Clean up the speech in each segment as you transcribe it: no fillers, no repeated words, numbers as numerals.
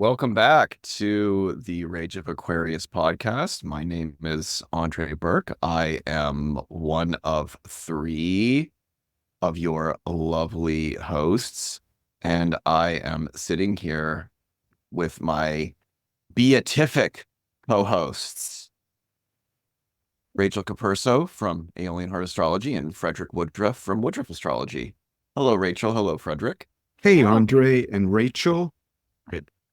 Welcome back to the Rage of Aquarius podcast. My name is Andrei Burke. I am one of three of your lovely hosts, and I am sitting here with my beatific co-hosts, Rachel Capurso from Alien Heart Astrology and Frederick Woodruff from Woodruff Astrology. Hello, Rachel. Hello, Frederick. Hey, Andrei and Rachel.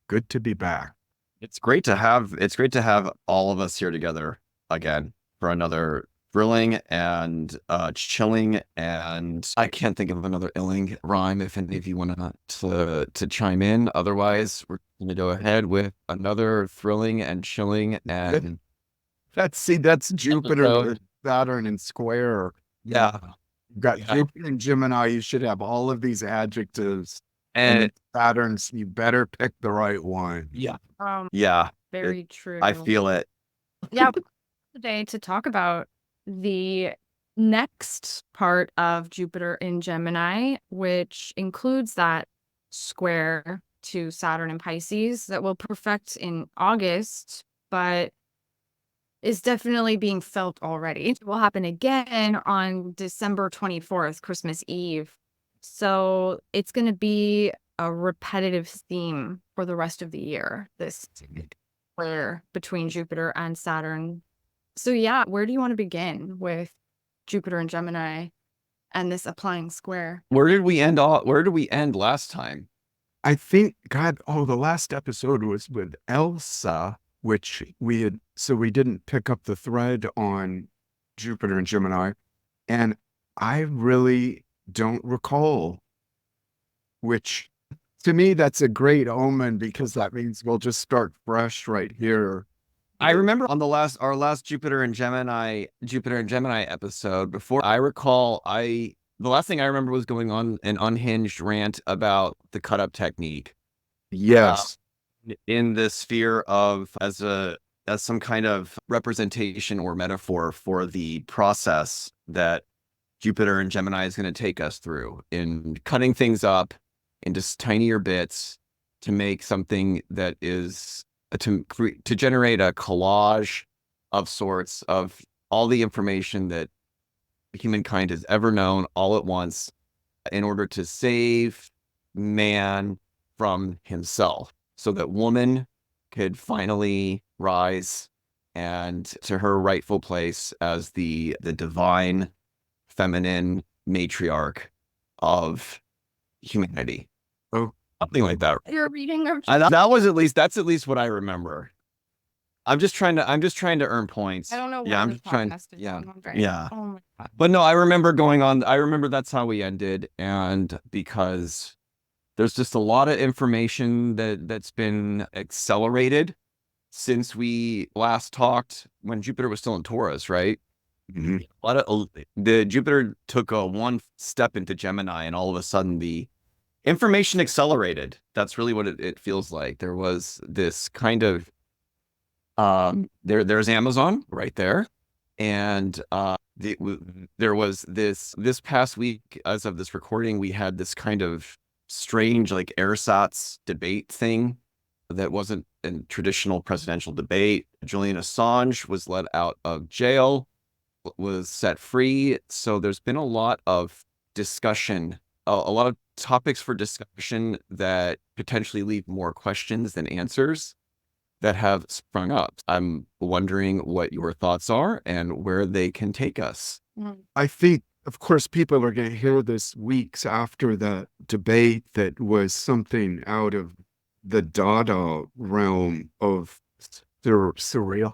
Good to be back. It's great to have all of us here together again for another thrilling and chilling, and I can't think of another illing rhyme if any of you want to chime in. Otherwise, we're going to go ahead with another thrilling and chilling and That's Jupiter, Saturn, and square. yeah. You've got Yeah. Jupiter and Gemini. You should have all of these adjectives. And Saturns, you better pick the right one. yeah, Very true. I feel it. Yeah, today to talk about the next part of Jupiter in Gemini, which includes that square to Saturn and Pisces that will perfect in August, but is definitely being felt already. It will happen again on December 24th, Christmas Eve. So it's going to be a repetitive theme for the rest of the year, this square between Jupiter and Saturn. So yeah, where do you want to begin with Jupiter and Gemini and this applying square? Where did we end last time? I think, the last episode was with Elsa, which we didn't pick up the thread on Jupiter and Gemini. And I really don't recall, which to me, that's a great omen because that means we'll just start fresh right here. I remember on our last Jupiter and Gemini episode, before I recall, the last thing I remember was going on an unhinged rant about the cut up technique. Yes. In the sphere of as some kind of representation or metaphor for the process that Jupiter and Gemini is going to take us through in cutting things up into tinier bits to make something that is to generate a collage of sorts of all the information that humankind has ever known all at once in order to save man from himself, so that woman could finally rise and to her rightful place as the divine feminine matriarch of humanity. Oh, something like that. Your reading of That's at least what I remember. I'm just trying to earn points. I don't know. Yeah, I'm just trying. Yeah. Yeah. Oh my God. But no, I remember that's how we ended, and because there's just a lot of information that's been accelerated since we last talked when Jupiter was still in Taurus, right? Mm-hmm. A lot of the Jupiter took a one step into Gemini, and all of a sudden the information accelerated. That's really what it feels like. There was this kind of there's Amazon right there, and there was this past week, as of this recording, we had this kind of strange like ersatz debate thing that wasn't a traditional presidential debate. Julian Assange was let out of jail, was set free. So there's been a lot of discussion, a lot of topics for discussion that potentially leave more questions than answers that have sprung up. I'm wondering what your thoughts are and where they can take us. I think, of course, people are going to hear this weeks after the debate that was something out of the Dada realm of surreal.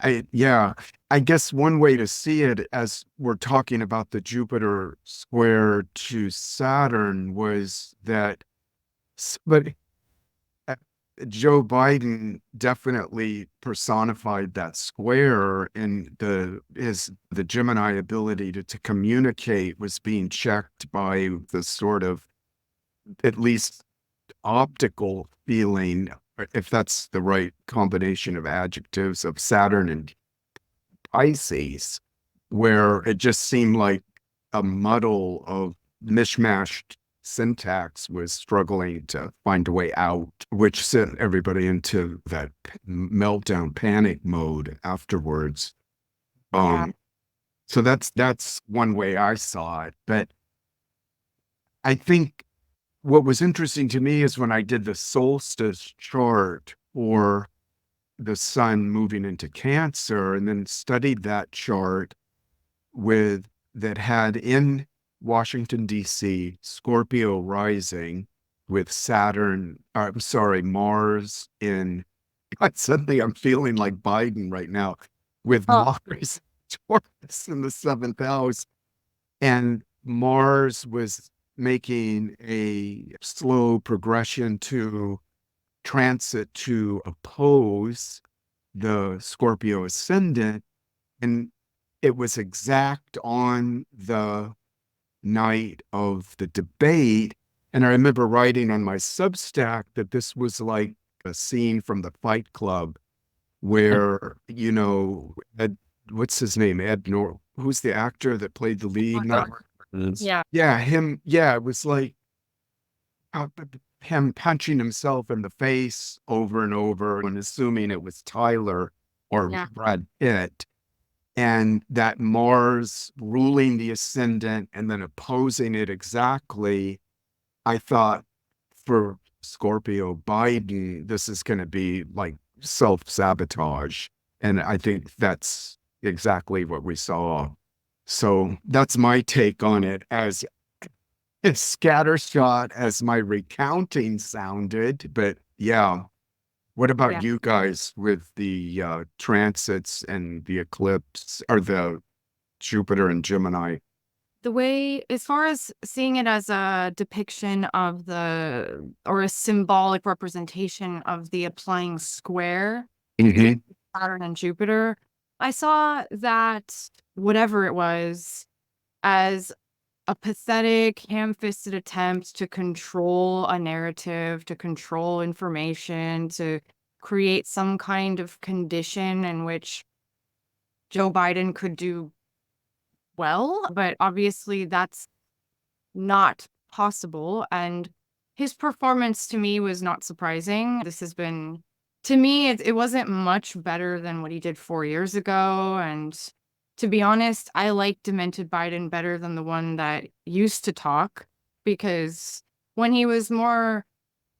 I guess one way to see it, as we're talking about the Jupiter square to Saturn, was that, but Joe Biden definitely personified that square, and the Gemini ability to communicate was being checked by the sort of, at least optical feeling, if that's the right combination of adjectives, of Saturn and Pisces, where it just seemed like a muddle of mishmashed syntax was struggling to find a way out, which sent everybody into that meltdown panic mode afterwards. Yeah. So that's one way I saw it. But I think what was interesting to me is when I did the solstice chart for the sun moving into Cancer, and then studied that chart with that had in Washington, D.C., Scorpio rising with Saturn, I'm sorry, Mars in, God, suddenly I'm feeling like Biden right now, with Oh. Mars Taurus in the seventh house. And Mars was making a slow progression to transit to oppose the Scorpio ascendant. And it was exact on the night of the debate. And I remember writing on my Substack that this was like a scene from the Fight Club where, Ed, what's his name? Who's the actor that played the lead? Yeah. Yeah, him. Yeah, it was like uh, him punching himself in the face over and over and assuming it was Tyler or Yeah. Brad Pitt. And that Mars ruling the ascendant and then opposing it exactly, I thought for Scorpio Biden, this is going to be like self-sabotage. And I think that's exactly what we saw. So that's my take on it, as scattershot as my recounting sounded. But yeah, what about Yeah. you guys with the transits and the eclipse or the Jupiter and Gemini? The way, as far as seeing it as a depiction of or a symbolic representation of the applying square, Mhm. Saturn and Jupiter, I saw that whatever it was as a pathetic, ham-fisted attempt to control a narrative, to control information, to create some kind of condition in which Joe Biden could do well, but obviously that's not possible. And his performance to me was not surprising. This has been, to me, it wasn't much better than what he did 4 years ago. And to be honest, I like Demented Biden better than the one that used to talk, because when he was more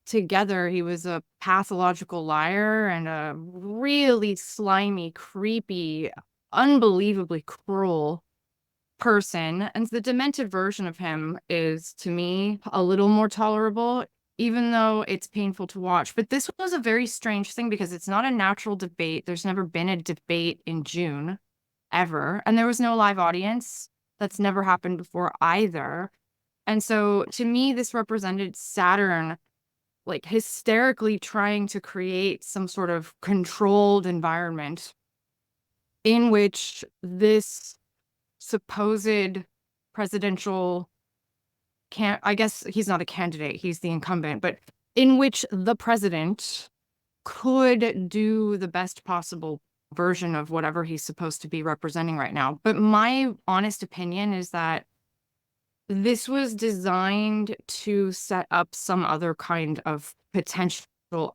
together, he was a pathological liar and a really slimy, creepy, unbelievably cruel person. And the demented version of him is, to me, a little more tolerable, even though it's painful to watch. But this was a very strange thing because it's not a natural debate. There's never been a debate in June, ever. And there was no live audience. That's never happened before either. And so to me, this represented Saturn like hysterically trying to create some sort of controlled environment in which this supposed presidential I guess he's not a candidate, he's the incumbent, but in which the president could do the best possible version of whatever he's supposed to be representing right now. But my honest opinion is that this was designed to set up some other kind of potential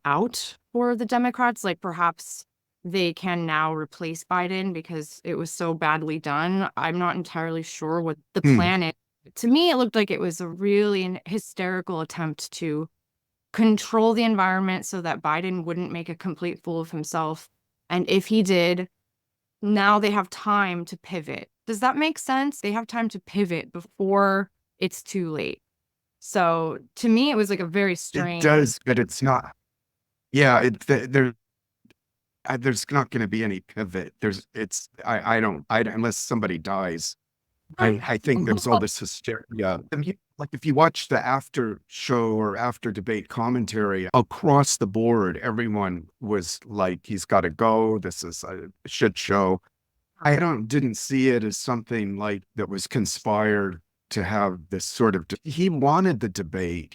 out for the Democrats, like perhaps they can now replace Biden because it was so badly done. I'm not entirely sure what the plan is. To me, it looked like it was a really hysterical attempt to control the environment so that Biden wouldn't make a complete fool of himself. And if he did, now they have time to pivot. Does that make sense? They have time to pivot before it's too late. So to me, it was like a very It strange. does, but it's not. Yeah, there's not going to be any pivot. Unless somebody dies. I think there's all this hysteria. Like if you watch the after show or after debate commentary across the board, everyone was like, he's got to go. This is a shit show. I didn't see it as something like that was conspired to have this sort of, he wanted the debate.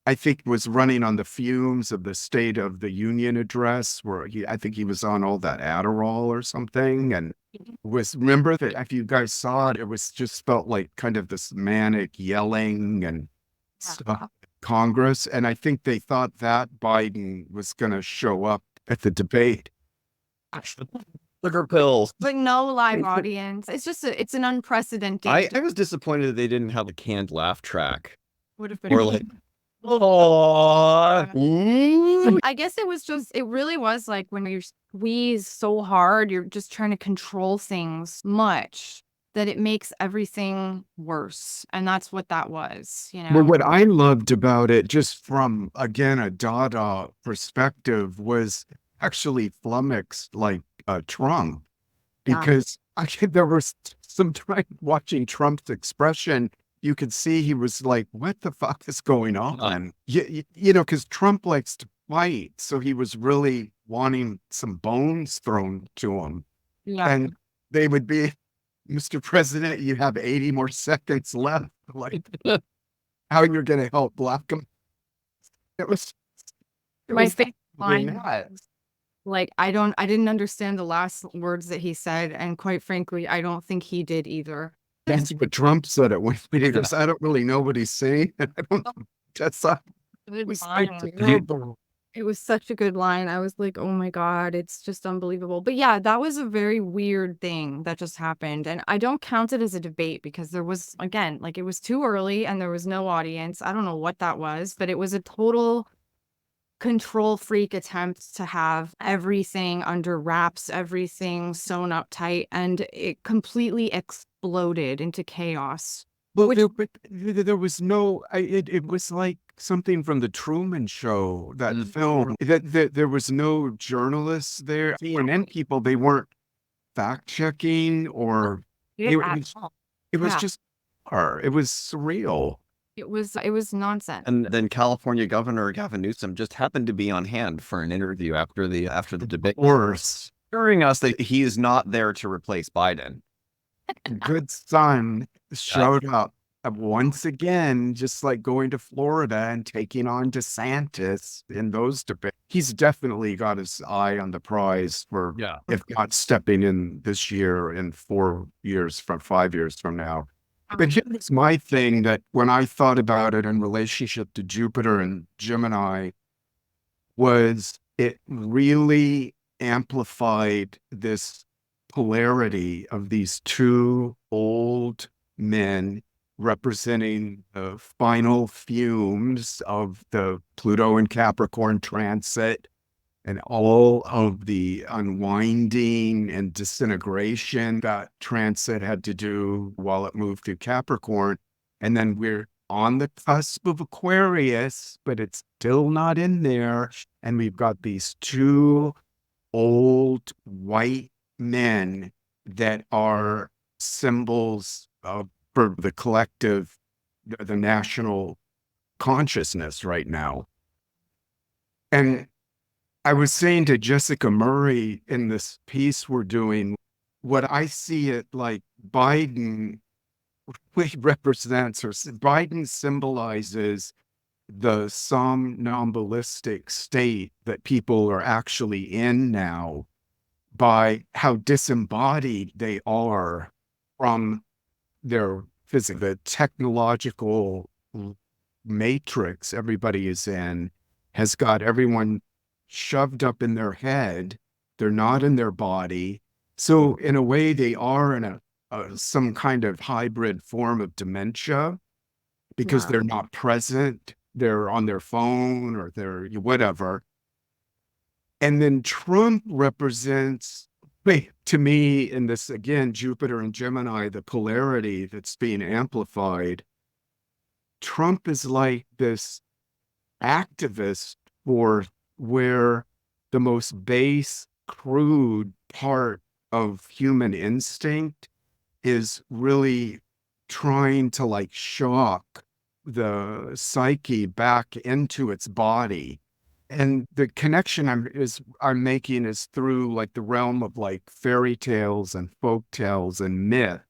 I think was running on the fumes of the State of the Union address where I think he was on all that Adderall or something. And was, remember that if you guys saw it, it was just felt like kind of this manic yelling and stuff. Congress. And I think they thought that Biden was going to show up at the debate. Liquor pills. But no live audience. It's just it's an unprecedented. I was disappointed that they didn't have a canned laugh track. Would have been Or like, oh, I guess it really was like when you squeeze so hard, you're just trying to control things much that it makes everything worse. And that's what that was, you know. Well, what I loved about it, just from, again, a Dada perspective, was actually flummoxed like Trump. Yeah. Because there was some time watching Trump's expression, you could see he was like, what the fuck is going on? You know, because Trump likes to fight. So he was really wanting some bones thrown to him. Yeah. And they would be, Mr. President, you have 80 more seconds left. Like, how you're going to help block him? It was My favorite really line, nuts. like, I didn't understand the last words that he said. And quite frankly, I don't think he did either. That's what Trump said at one point. He goes, I don't really know what he's saying. I don't know. That's it was like terrible. It was such a good line. I was like, oh my God, it's just unbelievable. But yeah, that was a very weird thing that just happened. And I don't count it as a debate because there was, again, like it was too early and there was no audience. I don't know what that was, but it was a total control freak attempt to have everything under wraps, everything sewn up tight, and it completely exploded into chaos. Well, there was no, it was like something from the Truman Show, that film, that there was no journalists there. CNN people, they weren't fact checking or it was just, it was surreal. It was nonsense. And then California Governor Gavin Newsom just happened to be on hand for an interview after the debate. Worse. Assuring us that he is not there to replace Biden. Good son showed up once again, just like going to Florida and taking on DeSantis in those debates. He's definitely got his eye on the prize for, if not stepping in this year, in 5 years from now. But here's my thing, that when I thought about it in relationship to Jupiter and Gemini, was it really amplified this polarity of these two old men representing the final fumes of the Pluto and Capricorn transit and all of the unwinding and disintegration that transit had to do while it moved through Capricorn. And then we're on the cusp of Aquarius, but it's still not in there. And we've got these two old white men that are symbols for the collective, the national consciousness right now. And I was saying to Jessica Murray in this piece we're doing, what I see it like Biden represents, or Biden symbolizes the somnambulistic state that people are actually in now, by how disembodied they are from their physical, the technological matrix everybody is in has got everyone shoved up in their head. They're not in their body. So in a way, they are in some kind of hybrid form of dementia, because they're not present. They're on their phone or they're whatever. And then Trump represents, to me, in this, again, Jupiter and Gemini, the polarity that's being amplified. Trump is like this activist for where the most base, crude part of human instinct is really trying to like shock the psyche back into its body. And the connection I'm making is through like the realm of like fairy tales and folk tales and myth,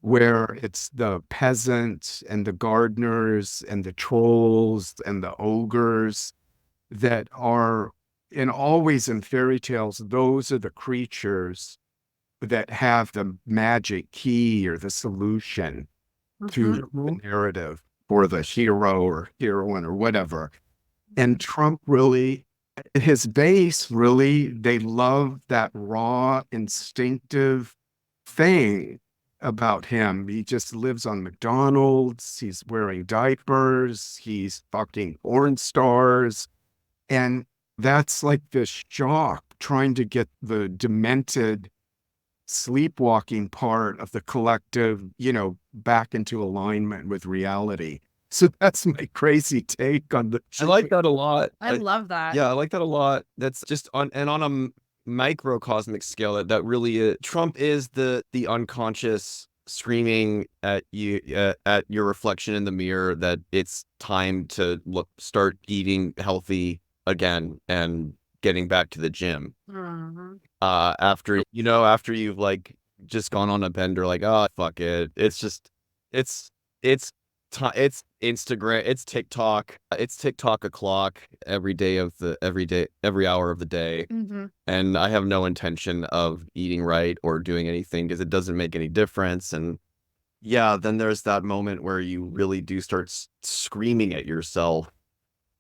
where it's the peasants and the gardeners and the trolls and the ogres that are, and always in fairy tales, those are the creatures that have the magic key or the solution to the narrative for the hero or heroine or whatever. And Trump really, his base really, they love that raw, instinctive thing about him. He just lives on McDonald's. He's wearing diapers. He's fucking porn stars. And that's like the shock, trying to get the demented sleepwalking part of the collective, back into alignment with reality. So that's my crazy take on the. I like that a lot. I love that. Yeah, I like that a lot. That's just on a microcosmic scale that really Trump is the unconscious screaming at you at your reflection in the mirror that it's time to start eating healthy again and getting back to the gym. After you've like just gone on a bender, like, oh fuck it, it's Instagram, it's TikTok o'clock every hour of the day. And I have no intention of eating right or doing anything because it doesn't make any difference. And yeah, then there's that moment where you really do start screaming at yourself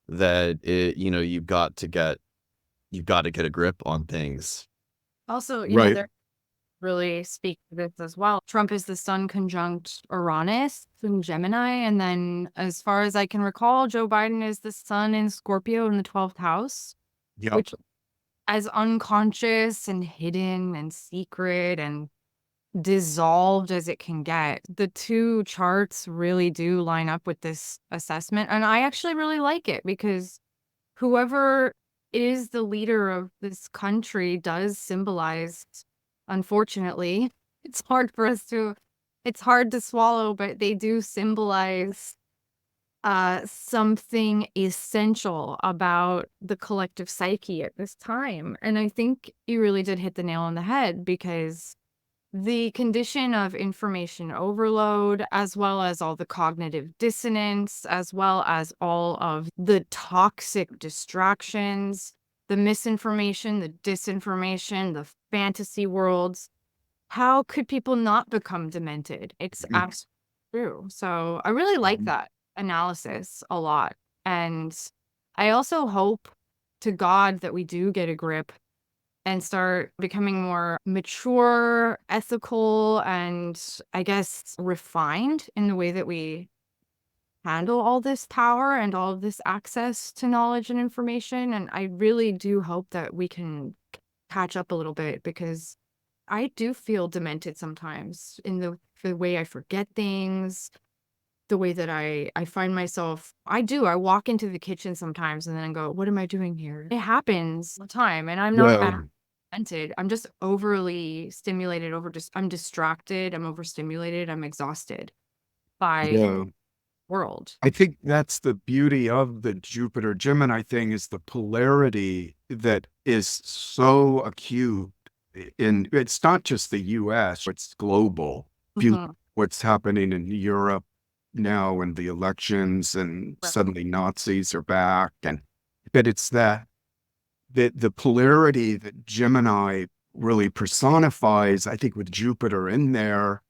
that you've got to get a grip on things. Also, Right. they're really speak to this as well. Trump is the sun conjunct Uranus in Gemini. And then as far as I can recall, Joe Biden is the sun in Scorpio in the 12th house, Yeah. which as unconscious and hidden and secret and dissolved as it can get. The two charts really do line up with this assessment. And I actually really like it because whoever is the leader of this country does symbolize, unfortunately, it's hard to swallow, but they do symbolize something essential about the collective psyche at this time. And I think you really did hit the nail on the head because the condition of information overload, as well as all the cognitive dissonance, as well as all of the toxic distractions, the misinformation, the disinformation, the fantasy worlds. How could people not become demented? It's absolutely true. So I really like that analysis a lot. And I also hope to God that we do get a grip and start becoming more mature, ethical, and I guess refined in the way that we handle all this power and all of this access to knowledge and information. And I really do hope that we can catch up a little bit because I do feel demented sometimes in the way I forget things, the way that I find myself. I walk into the kitchen sometimes and then I go, what am I doing here? It happens all the time. And I'm not demented. I'm just overly stimulated, I'm distracted, I'm overstimulated, I'm exhausted by the world. I think that's the beauty of the Jupiter Gemini thing, is the polarity that is so acute. It's not just the US, it's global. What's happening in Europe now and the elections, and suddenly Nazis are back, but it's that the polarity that Gemini really personifies. I think with Jupiter in there,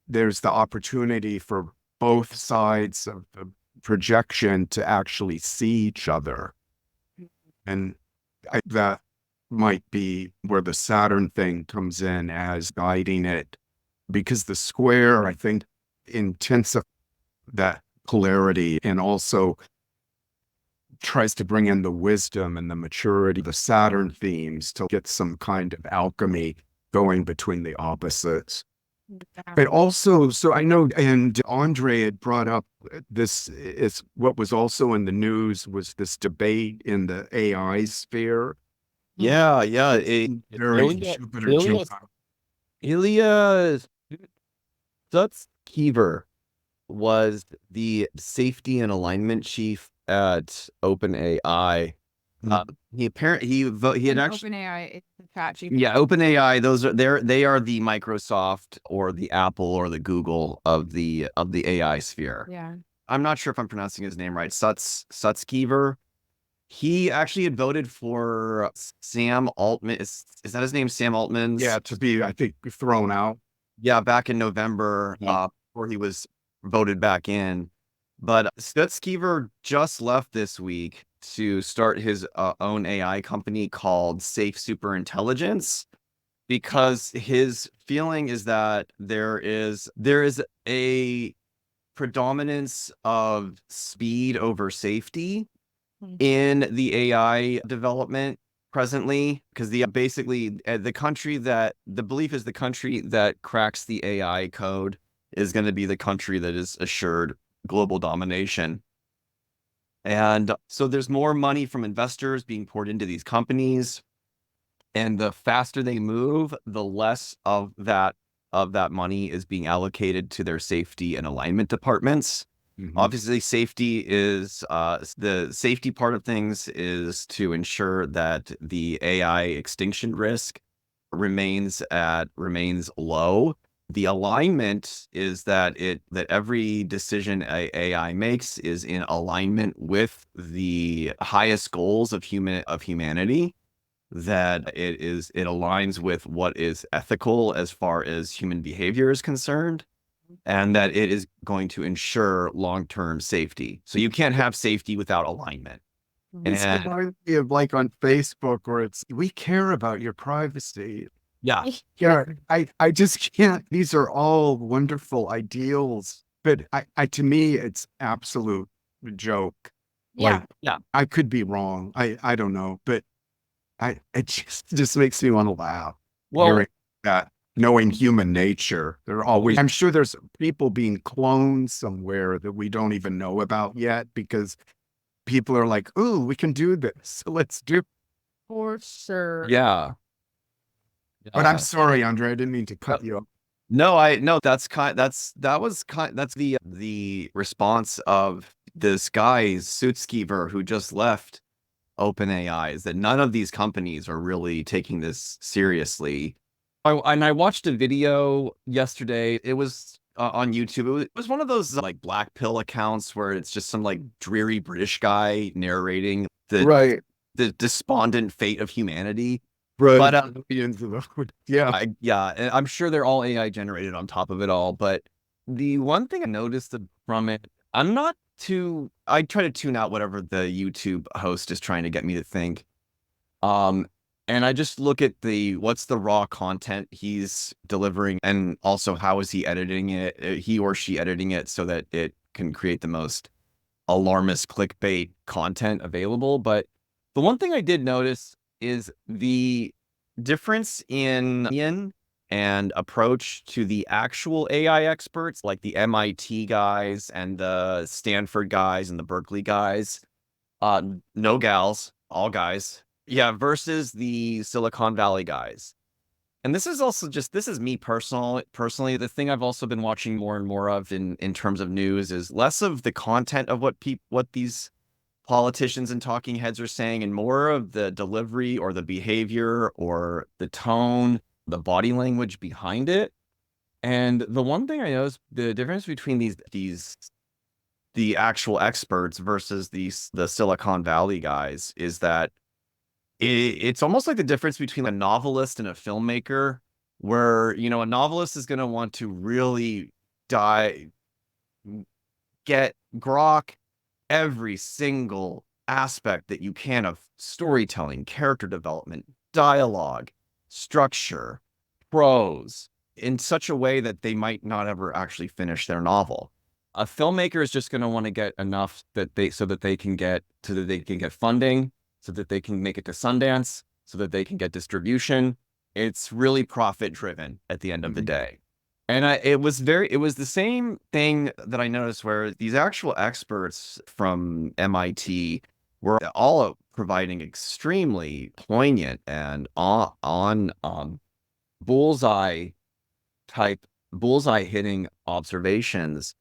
there's the opportunity for both sides of the projection to actually see each other. And that might be where the Saturn thing comes in as guiding it, because the square, I think, intensifies that polarity and also tries to bring in the wisdom and the maturity, the Saturn themes, to get some kind of alchemy going between the opposites. But also, so I know, and Andrei had brought up this, is what was also in the news was this debate in the AI sphere. Yeah. Ilya Sutskever was the safety and alignment chief at OpenAI. He had actually OpenAI is the chat GPT. Yeah, OpenAI, they are the Microsoft or the Apple or the Google of the AI sphere. Yeah. I'm not sure if I'm pronouncing his name right. Sutskever. He actually had voted for Sam Altman. Is that his name? Sam Altman's? Yeah, to be, I think, thrown out. Yeah, back in November, Yeah. before he was voted back in. But Stutzkever just left this week to start his own AI company called Safe Superintelligence, because his feeling is that there is a predominance of speed over safety in the AI development presently, because the belief is the country that cracks the AI code is going to be the country that is assured global domination. And so there's more money from investors being poured into these companies, and the faster they move, the less of that money is being allocated to their safety and alignment departments. Obviously, safety is the safety part of things is to ensure that the AI extinction risk remains low. The alignment is that every decision AI makes is in alignment with the highest goals of humanity, that it aligns with what is ethical as far as human behavior is concerned, and that it is going to ensure long-term safety. So you can't have safety without alignment. This And reminds me of like on Facebook where it's, we care about your privacy. yeah, Yeah, I just can't. These are all wonderful ideals, but to me, it's absolute joke. Yeah. Like, yeah. I could be wrong. I don't know, but it just makes me want to laugh Well, hearing that, knowing human nature. I'm sure there's people being cloned somewhere that we don't even know about yet, because people are like, "Ooh, we can do this. So let's do." For sure. yeah. But I'm sorry, Andre, I didn't mean to cut you off. No, that's the response of this guy Suitskever who just left OpenAI, is that none of these companies are really taking this seriously. And I watched a video yesterday. It was on YouTube. It was one of those like black pill accounts where it's just some like dreary British guy narrating Right. the despondent fate of humanity. Right. But yeah. and I'm sure they're all AI generated on top of it all. But the one thing I noticed from it, I try to tune out whatever the YouTube host is trying to get me to think. And I just look at what's the raw content he's delivering, and also how is he editing it, he or she editing it so that it can create the most alarmist clickbait content available. But the one thing I did notice is the difference in and approach to the actual AI experts, like the MIT guys and the Stanford guys and the Berkeley guys. No gals, all guys. Yeah, versus the Silicon Valley guys. And this is also this is me personally. The thing I've also been watching more and more of in terms of news is less of the content of what these politicians and talking heads are saying, and more of the delivery or the behavior or the tone, the body language behind it. And the one thing I noticed, the difference between the actual experts versus the Silicon Valley guys, is that it's almost like the difference between a novelist and a filmmaker, where, a novelist is going to want to really get grok every single aspect that you can of storytelling, character development, dialogue, structure, prose, in such a way that they might not ever actually finish their novel. A filmmaker is just going to want to get enough that they can get funding, so that they can make it to Sundance, so that they can get distribution. It's really profit driven at the end of the day. And it was the same thing that I noticed, where these actual experts from MIT were all providing extremely poignant and on bullseye hitting observations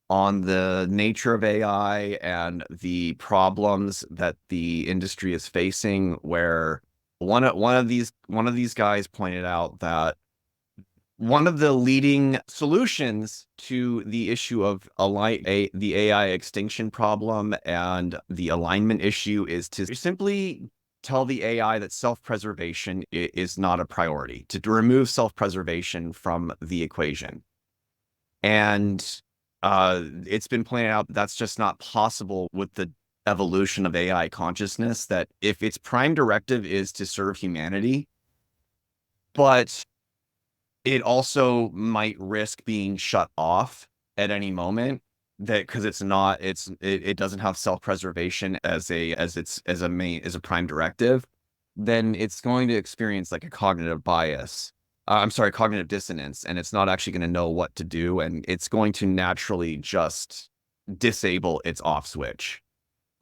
on the nature of AI and the problems that the industry is facing, where one of these guys pointed out that one of the leading solutions to the issue of the AI extinction problem and the alignment issue is to simply tell the AI that self-preservation is not a priority, to remove self-preservation from the equation. And it's been pointed out that's just not possible with the evolution of AI consciousness, that if its prime directive is to serve humanity, but it also might risk being shut off at any moment, that because it doesn't have self-preservation as a prime directive, then it's going to experience like a cognitive bias. Cognitive dissonance, and it's not actually going to know what to do, and it's going to naturally just disable its off switch.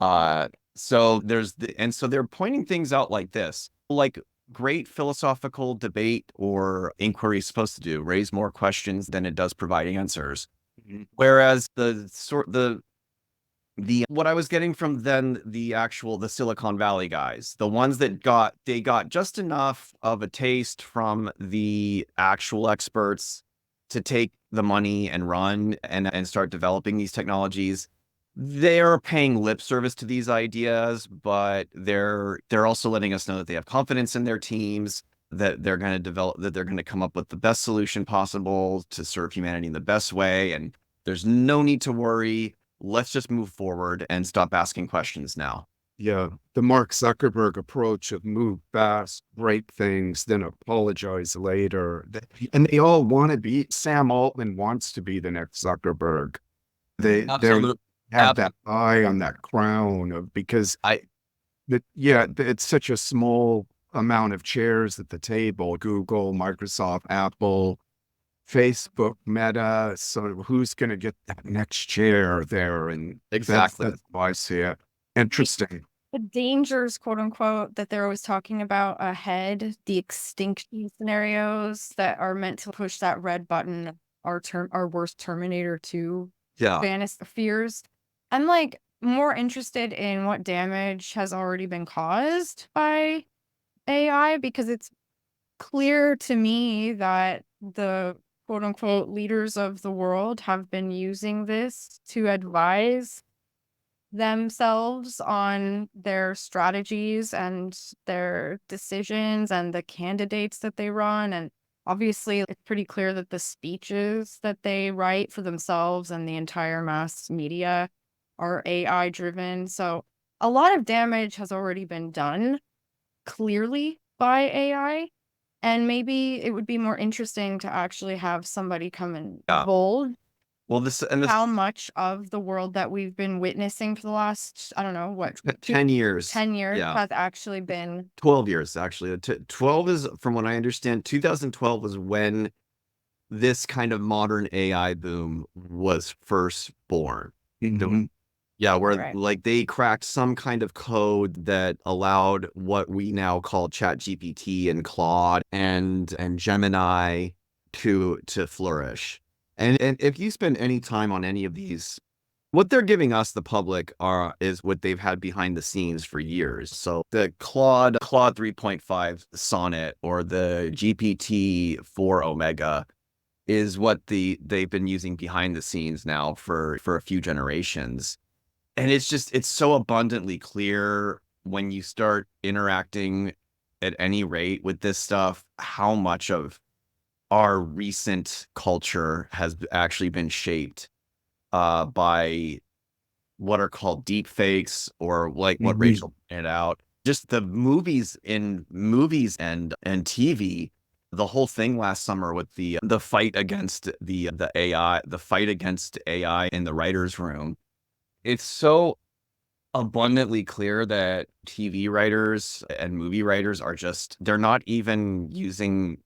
So they're pointing things out like this, like great philosophical debate or inquiry is supposed to do, raise more questions than it does provide answers. Whereas what I was getting from then the Silicon Valley guys, the ones that got just enough of a taste from the actual experts to take the money and run and start developing these technologies. They're paying lip service to these ideas, but they're also letting us know that they have confidence in their teams, that they're going to come up with the best solution possible to serve humanity in the best way. And there's no need to worry. Let's just move forward and stop asking questions now. Yeah, the Mark Zuckerberg approach of move fast, break things, then apologize later. And they all want to be, Sam Altman wants to be the next Zuckerberg. They have that eye on that crown of, because it's such a small amount of chairs at the table. Google, Microsoft, Apple, Facebook, Meta. So who's going to get that next chair there? And exactly, that's how I see it. Interesting. The dangers, quote unquote, that they're always talking about ahead, the extinction scenarios that are meant to push that red button, our worst Terminator 2 banish fears. I'm like more interested in what damage has already been caused by AI, because it's clear to me that the quote unquote leaders of the world have been using this to advise themselves on their strategies and their decisions and the candidates that they run. And obviously, it's pretty clear that the speeches that they write for themselves and the entire mass media are AI driven. So a lot of damage has already been done clearly by AI. And maybe it would be more interesting to actually have somebody come and bold how much of the world that we've been witnessing for the last, I don't know, what, 10 years. 10 years has actually been 12 years, actually. 12 is, from what I understand, 2012 was when this kind of modern AI boom was first born. Yeah, where like they cracked some kind of code that allowed what we now call ChatGPT and Claude and Gemini to flourish. And if you spend any time on any of these, what they're giving us, the public, is what they've had behind the scenes for years. So the Claude 3.5 Sonnet or the GPT-4 Omega is what they've been using behind the scenes now for a few generations. And it's so abundantly clear when you start interacting at any rate with this stuff, how much of our recent culture has actually been shaped by what are called deep fakes, or like what Rachel pointed out, just the movies and TV. The whole thing last summer with the fight against the AI, the fight against AI in the writer's room. It's so abundantly clear that TV writers and movie writers they're not even using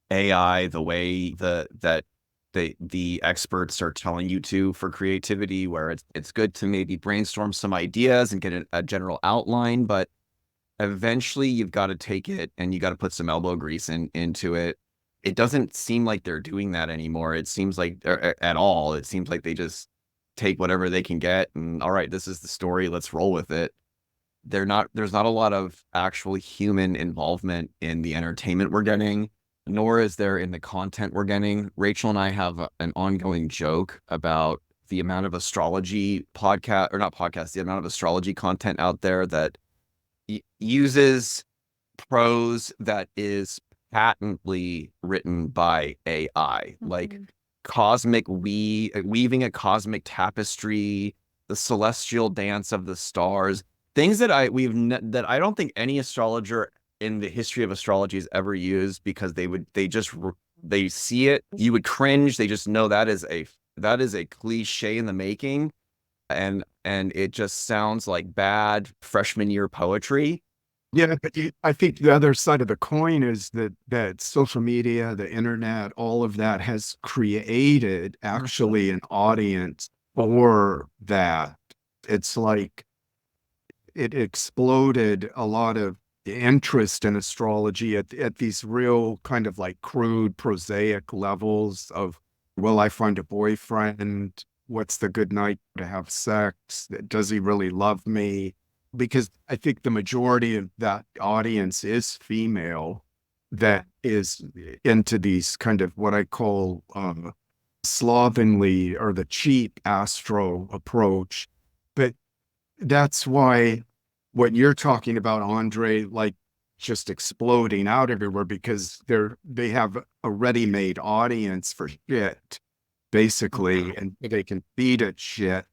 AI the way that the experts are telling you to for creativity, where it's good to maybe brainstorm some ideas and get a general outline, but eventually you've got to take it and you got to put some elbow grease into it. It doesn't seem like they're doing that anymore. It seems like at all. It seems like they just take whatever they can get and, all right, this is the story, let's roll with it. There's not a lot of actual human involvement in the entertainment we're getting. nor is there in the content we're getting. Rachel and I have an ongoing joke about the amount of astrology podcast, or not podcast, the amount of astrology content out there that uses prose that is patently written by AI, like weaving a cosmic tapestry, the celestial dance of the stars, things that that I don't think any astrologer in the history of astrology has ever used, because they see it, you would cringe. They just know that is a cliche in the making, and it just sounds like bad freshman year poetry. Yeah, but I think the other side of the coin is that social media, the internet, all of that has created actually an audience for that. It's like it exploded a lot of interest in astrology at these real kind of like crude, prosaic levels of, will I find a boyfriend? What's the good night to have sex? Does he really love me? Because I think the majority of that audience is female, that is into these kind of what I call slovenly or the cheap astro approach. But that's why what you're talking about, Andrei, like just exploding out everywhere, because they have a ready-made audience for shit, basically, and they can feed it shit.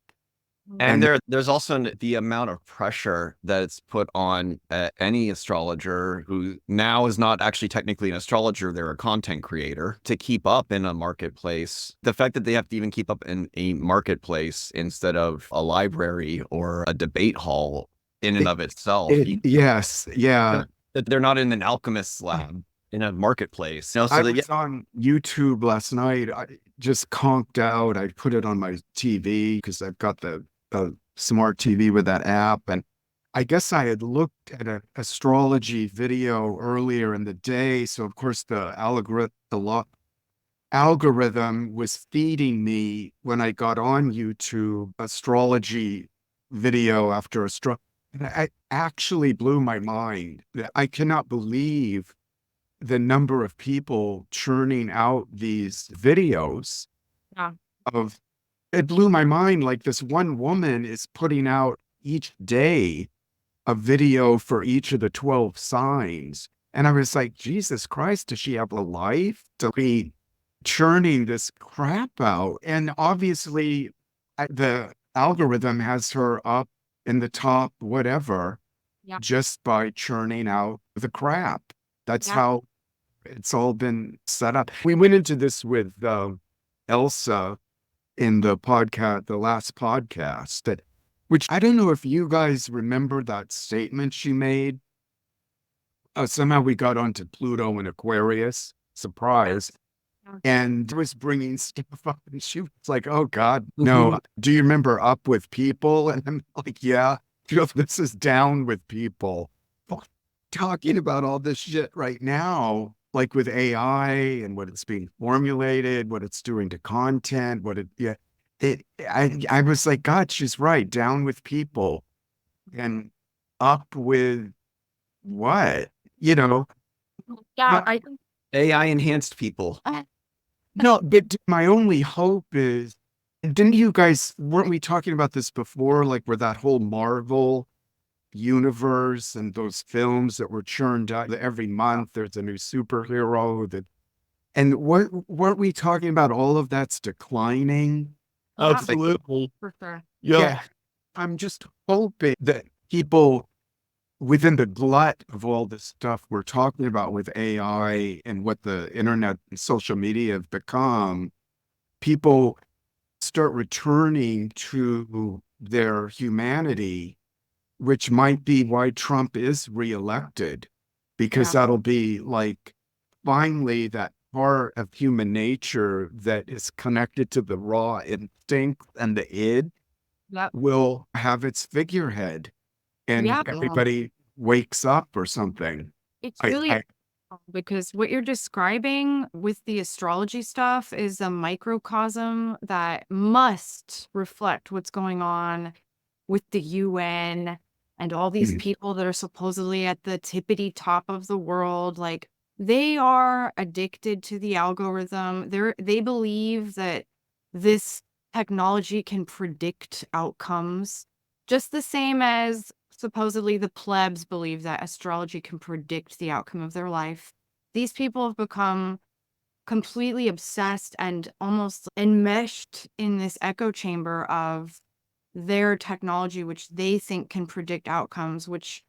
And there's also the amount of pressure that's put on any astrologer who now is not actually technically an astrologer, they're a content creator, to keep up in a marketplace. The fact that they have to even keep up in a marketplace instead of a library or a debate hall in and of itself. Yes, yeah. They're not in an alchemist's lab, in a marketplace. I was on YouTube last night. I just conked out. I put it on my TV because I've got the smart TV with that app. And I guess I had looked at an astrology video earlier in the day. So of course the algorithm was feeding me, when I got on YouTube, astrology video after and it actually blew my mind. I cannot believe the number of people churning out these videos of, it blew my mind. Like this one woman is putting out each day a video for each of the 12 signs. And I was like, Jesus Christ, does she have a life to be churning this crap out? And obviously the algorithm has her up in the top, whatever, just by churning out the crap. That's how it's all been set up. We went into this with Elsa in the last podcast, which I don't know if you guys remember that statement she made. Somehow we got onto Pluto and Aquarius, surprise. And was bringing stuff up, and she was like, oh God, no. Do you remember Up with People? And I'm like, yeah, this is Down with People. Talking about all this shit right now, like with AI and what it's being formulated, what it's doing to content, I was like, God, she's right. Down with people and up with what? I think AI enhanced people. No, but my only hope is, weren't we talking about this before? Like where that whole Marvel universe and those films that were churned out every month, there's a new superhero and weren't we talking about all of that's declining? absolutely, for sure. Yeah. I'm just hoping that people within the glut of all this stuff we're talking about with AI and what the internet and social media have become, people start returning to their humanity, which might be why Trump is reelected, because that'll be like finally that part of human nature that is connected to the raw instinct and the id will have its figurehead, and everybody wakes up or something. It's really because what you're describing with the astrology stuff is a microcosm that must reflect what's going on with the UN and all these people that are supposedly at the tippity top of the world. Like, They are addicted to the algorithm. They believe that this technology can predict outcomes, just the same as supposedly the plebs believe that astrology can predict the outcome of their life. These people have become completely obsessed and almost enmeshed in this echo chamber of their technology, which they think can predict outcomes, which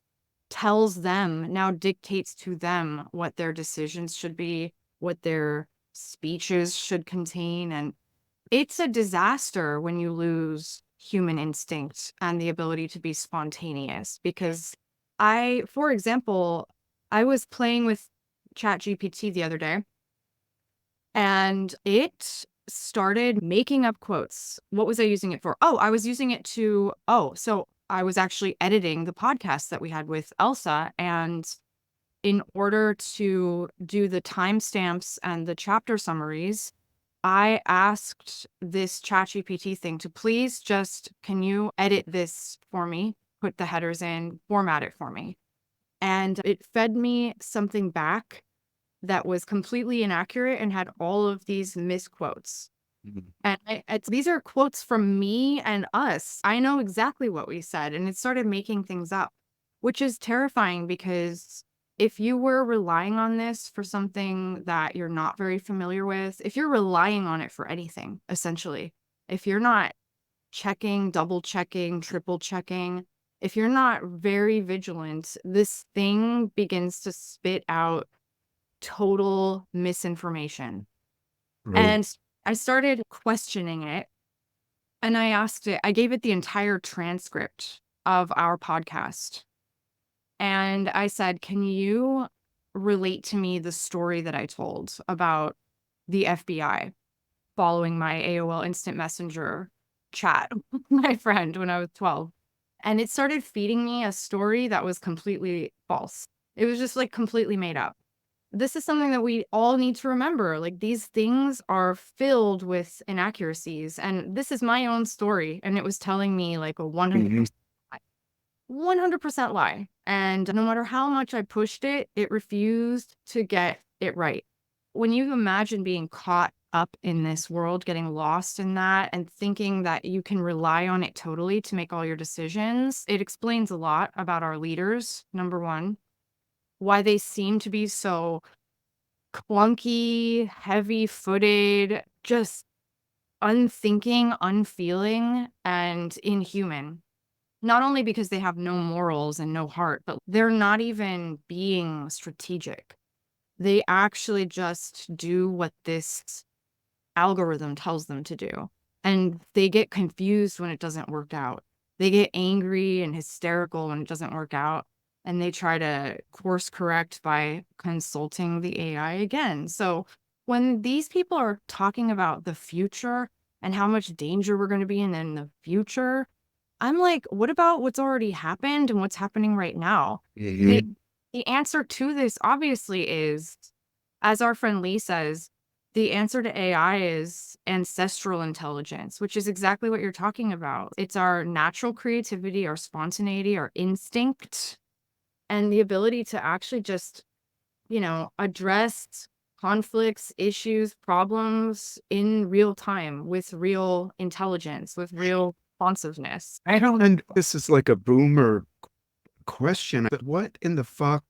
tells them, now dictates to them what their decisions should be, what their speeches should contain. And it's a disaster when you lose human instinct and the ability to be spontaneous. Because for example, I was playing with ChatGPT the other day, and it started making up quotes. What was I using it for? Oh, I was using it so I was actually editing the podcast that we had with Elsa. And in order to do the timestamps and the chapter summaries, I asked this ChatGPT thing to please can you edit this for me, put the headers in, format it for me. And it fed me something back that was completely inaccurate and had all of these misquotes. And these are quotes from me and us. I know exactly what we said, and it started making things up, which is terrifying because if you were relying on this for something that you're not very familiar with, if you're relying on it for anything, essentially, if you're not checking, double checking, triple checking, if you're not very vigilant, this thing begins to spit out total misinformation. Right. And I started questioning it, and I gave it the entire transcript of our podcast. And I said, can you relate to me the story that I told about the FBI following my AOL Instant Messenger chat with my friend when I was 12? And it started feeding me a story that was completely false. It was just like completely made up. This is something that we all need to remember. Like, these things are filled with inaccuracies. And this is my own story. And it was telling me like a 100% lie. 100% lie. And no matter how much I pushed it, it refused to get it right. When you imagine being caught up in this world, getting lost in that, and thinking that you can rely on it totally to make all your decisions, it explains a lot about our leaders, number one. Why they seem to be so clunky, heavy-footed, just unthinking, unfeeling, and inhuman. Not only because they have no morals and no heart, but they're not even being strategic. They actually just do what this algorithm tells them to do. And they get confused when it doesn't work out. They get angry and hysterical when it doesn't work out. And they try to course correct by consulting the AI again. So when these people are talking about the future and how much danger we're going to be in the future, I'm like, what about what's already happened and what's happening right now? The answer to this obviously is, as our friend Lee says, the answer to AI is ancestral intelligence, which is exactly what you're talking about. It's our natural creativity, our spontaneity, our instinct, and the ability to actually just, address conflicts, issues, problems in real time with real intelligence, with real responsiveness. I don't, and this is like a boomer question, but what in the fuck?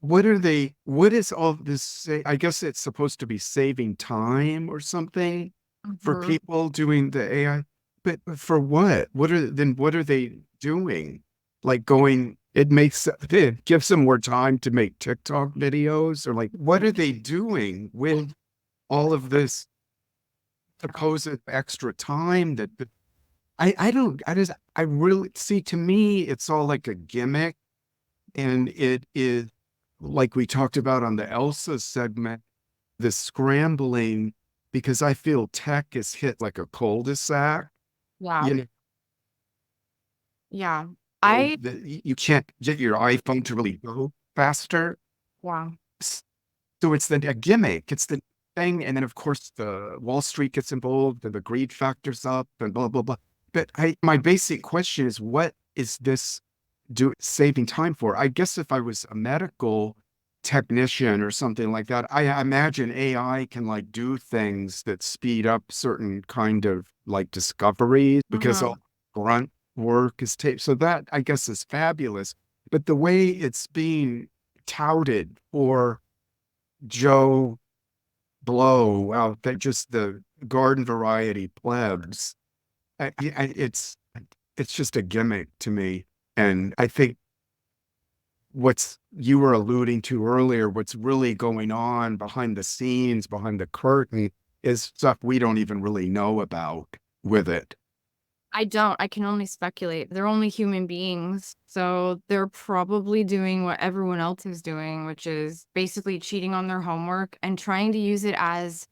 What is all this say? I guess it's supposed to be saving time or something for Mhm. people doing the AI, but for what? What are they doing? Like it gives them more time to make TikTok videos, or like, what are they doing with all of this supposed extra time I really see, to me, it's all like a gimmick. And it is, like we talked about on the Elsa segment, the scrambling, because I feel tech is hit like a cul-de-sac. Wow. You know, Yeah. I, you can't get your iPhone to really go faster. wow. So it's a gimmick. It's the thing. And then, of course, the Wall Street gets involved and the greed factor's up and blah, blah, blah. But my basic question is, what is this saving time for? I guess if I was a medical technician or something like that. I imagine AI can like do things that speed up certain kind of like discoveries because all grunt work is taped. So that I guess is fabulous. But the way it's being touted for Joe Blow out that just the garden variety plebs, it's just a gimmick to me. And I think what's you were alluding to earlier, what's really going on behind the scenes, behind the curtain, is stuff we don't even really know about with it. I don't. I can only speculate. They're only human beings. So they're probably doing what everyone else is doing, which is basically cheating on their homework and trying to use it as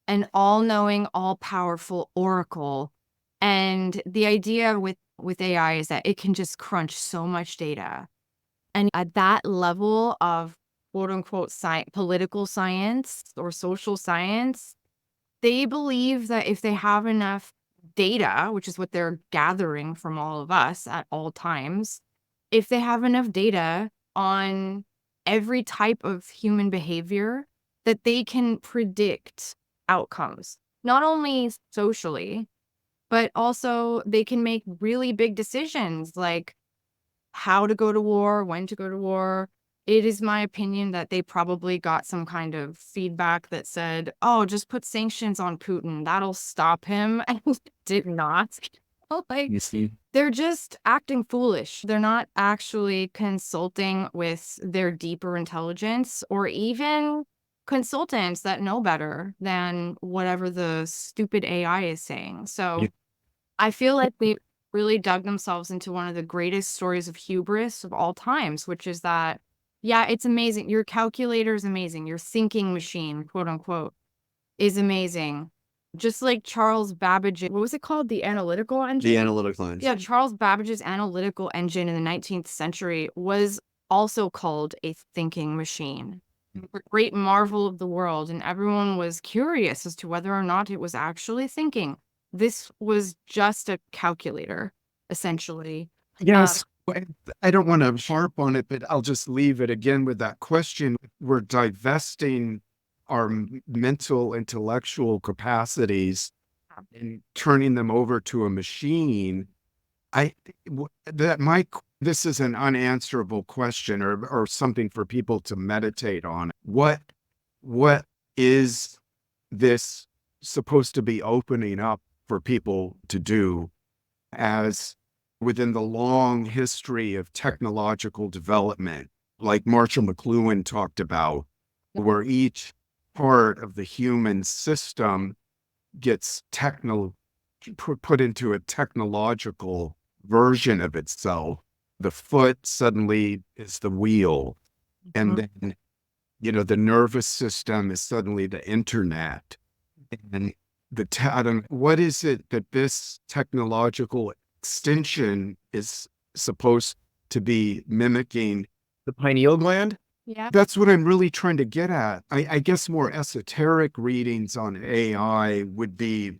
an all-knowing, all-powerful oracle. And the idea with AI is that it can just crunch so much data. And at that level of quote unquote political science or social science, they believe that if they have enough data, which is what they're gathering from all of us at all times, if they have enough data on every type of human behavior, that they can predict outcomes, not only socially, but also they can make really big decisions like how to go to war, when to go to war. It is my opinion that they probably got some kind of feedback that said, oh, just put sanctions on Putin. That'll stop him. And it did not. Like, You see, they're just acting foolish. They're not actually consulting with their deeper intelligence or even consultants that know better than whatever the stupid AI is saying. So Yeah. I feel like they really dug themselves into one of the greatest stories of hubris of all times, which is that, yeah, it's amazing. Your calculator is amazing. Your thinking machine, quote unquote, is amazing. Just like Charles Babbage, what was it called? The analytical engine? The analytical engine. Yeah, Charles Babbage's analytical engine in the 19th century was also called a thinking machine. A great marvel of the world, and everyone was curious as to whether or not it was actually thinking. This was just a calculator, essentially. Yes, I don't want to harp on it, but I'll just leave it again with that question. We're divesting our mental, intellectual capacities and turning them over to a machine. This is an unanswerable question or something for people to meditate on. What is this supposed to be opening up for people to do as within the long history of technological development, like Marshall McLuhan talked about, where each part of the human system gets put into a technological version of itself. The foot suddenly is the wheel. And then, the nervous system is suddenly the internet. And what is it that this technological extension is supposed to be mimicking? The pineal gland? Yeah. That's what I'm really trying to get at. I guess more esoteric readings on AI would be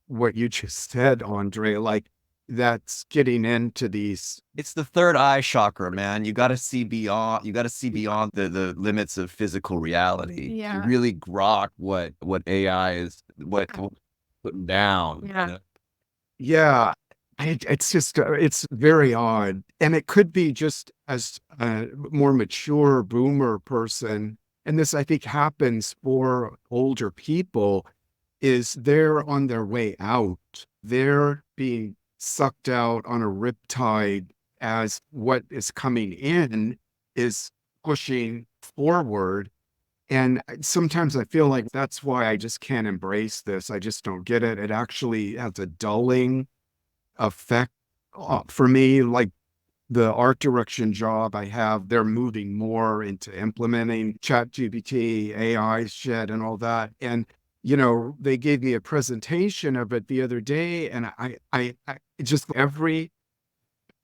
what you just said, Andrei, like that's getting into these. It's the third eye chakra, man. You got to see beyond. You got to see beyond the limits of physical reality Yeah. to really grok what AI is, what putting down. Yeah. Yeah, it's just, it's very odd. And it could be just as a more mature boomer person. And this, I think, happens for older people, is they're on their way out. They're being sucked out on a riptide as what is coming in is pushing forward. And sometimes I feel like that's why I just can't embrace this. I just don't get it. It actually has a dulling effect for me. Like the art direction job I have, they're moving more into implementing ChatGPT, AI shit and all that. And, they gave me a presentation of it the other day, and I just every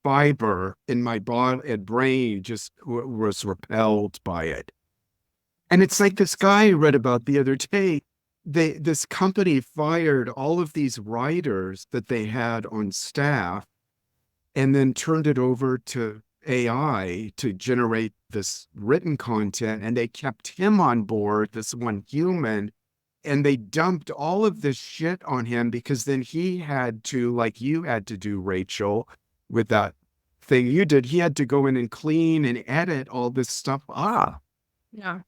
fiber in my body and brain just was repelled by it. And it's like this guy I read about the other day. This company fired all of these writers that they had on staff and then turned it over to AI to generate this written content, and they kept him on board, this one human, and they dumped all of this shit on him because then he had to, like you had to do, Rachel, with that thing you did, he had to go in and clean and edit all this stuff up. Yeah.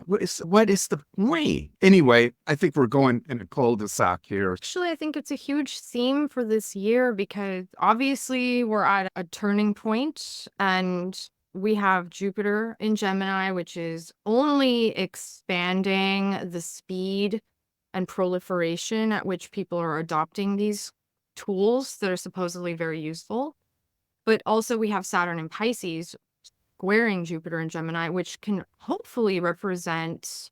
What is the point? Anyway, I think we're going in a cul-de-sac here. Actually, I think it's a huge theme for this year because obviously we're at a turning point and we have Jupiter in Gemini, which is only expanding the speed and proliferation at which people are adopting these tools that are supposedly very useful. But also we have Saturn in Pisces squaring Jupiter in Gemini, which can hopefully represent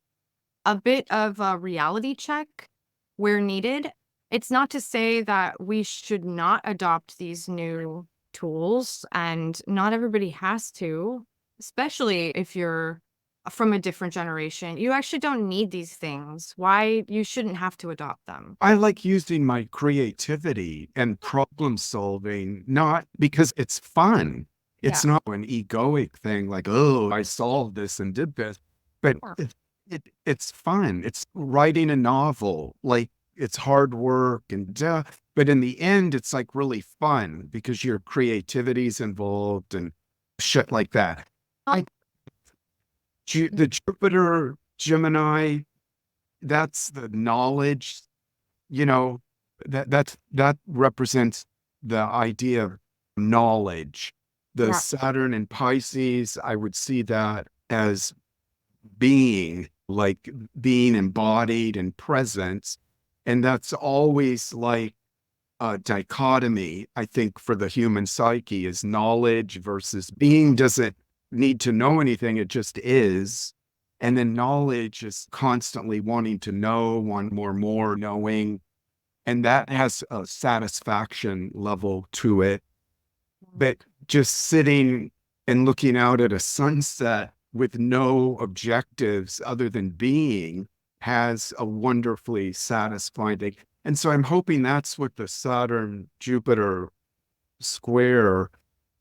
a bit of a reality check where needed. It's not to say that we should not adopt these new tools, and not everybody has to, especially if you're from a different generation. You actually don't need these things. Why you shouldn't have to adopt them. I like using my creativity and problem solving, not because it's fun. It's Yeah. not an egoic thing like, oh, I solved this and did this, but Sure. it's fun. It's writing a novel, like it's hard work and but in the end, it's like really fun because your creativity's involved and shit like that. The Jupiter Gemini, that's the knowledge, that represents the idea of knowledge. The Yeah. Saturn in Pisces, I would see that as being, like being embodied and present. And that's always like a dichotomy, I think, for the human psyche, is knowledge versus being. Doesn't need to know anything, it just is. And then knowledge is constantly wanting to know, want more knowing. And that has a satisfaction level to it. But just sitting and looking out at a sunset with no objectives other than being has a wonderfully satisfying thing. And so I'm hoping that's what the Saturn Jupiter square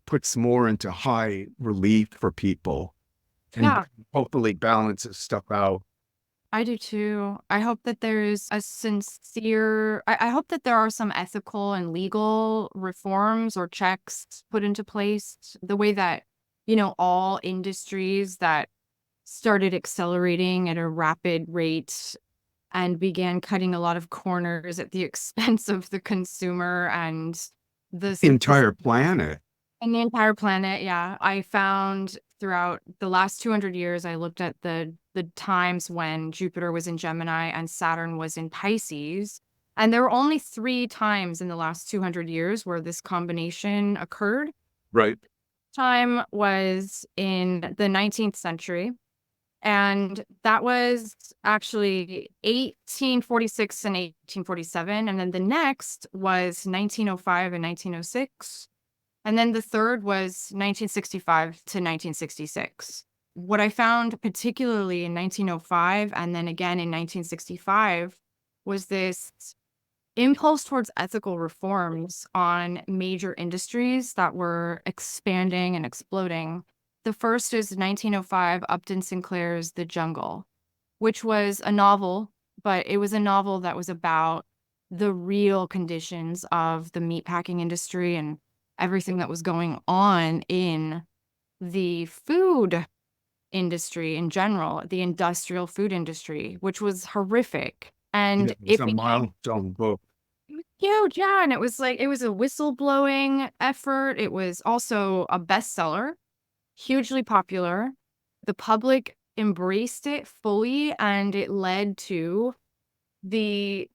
puts more into high relief for people, and Yeah. hopefully balances stuff out. I do too. I hope that there's a sincere, I hope that there are some ethical and legal reforms or checks put into place the way that, all industries that started accelerating at a rapid rate and began cutting a lot of corners at the expense of the consumer and the Entire planet. and the entire planet. Yeah. I found throughout the last 200 years, I looked at the times when Jupiter was in Gemini and Saturn was in Pisces. And there were only 3 times in the last 200 years where this combination occurred. Right. Time was in the 19th century. And that was actually 1846 and 1847. And then the next was 1905 and 1906. And then the third was 1965 to 1966. What I found particularly in 1905 and then again in 1965 was this impulse towards ethical reforms on major industries that were expanding and exploding. The first is 1905, Upton Sinclair's The Jungle, which was a novel, but it was a novel that was about the real conditions of the meatpacking industry and everything that was going on in the food industry in general, the industrial food industry, which was horrific. And It was a milestone book. it was huge, yeah. And it was a whistleblowing effort. It was also a bestseller, hugely popular. The public embraced it fully, and it led to the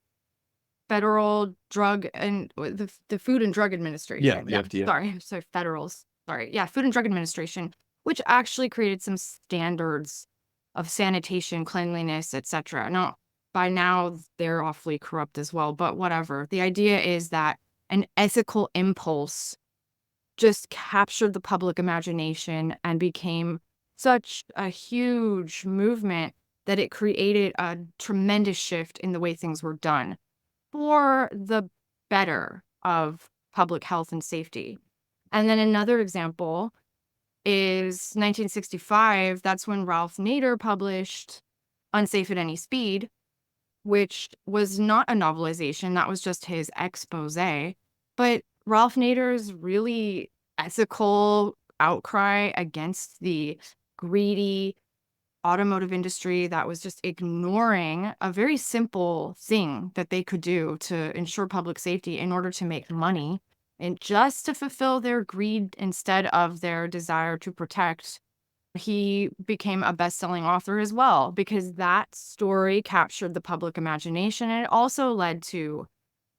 Federal Drug and the Food and Drug Administration. Yeah, the FDA. Sorry, federals. Sorry. Yeah, Food and Drug Administration, which actually created some standards of sanitation, cleanliness, etc. Now, by now, they're awfully corrupt as well, but whatever. The idea is that an ethical impulse just captured the public imagination and became such a huge movement that it created a tremendous shift in the way things were done for the better of public health and safety. And then another example is 1965. That's when Ralph Nader published Unsafe at Any Speed, which was not a novelization. That was just his expose. But Ralph Nader's really ethical outcry against the greedy automotive industry that was just ignoring a very simple thing that they could do to ensure public safety in order to make money and just to fulfill their greed instead of their desire to protect. He became a best-selling author as well because that story captured the public imagination, and it also led to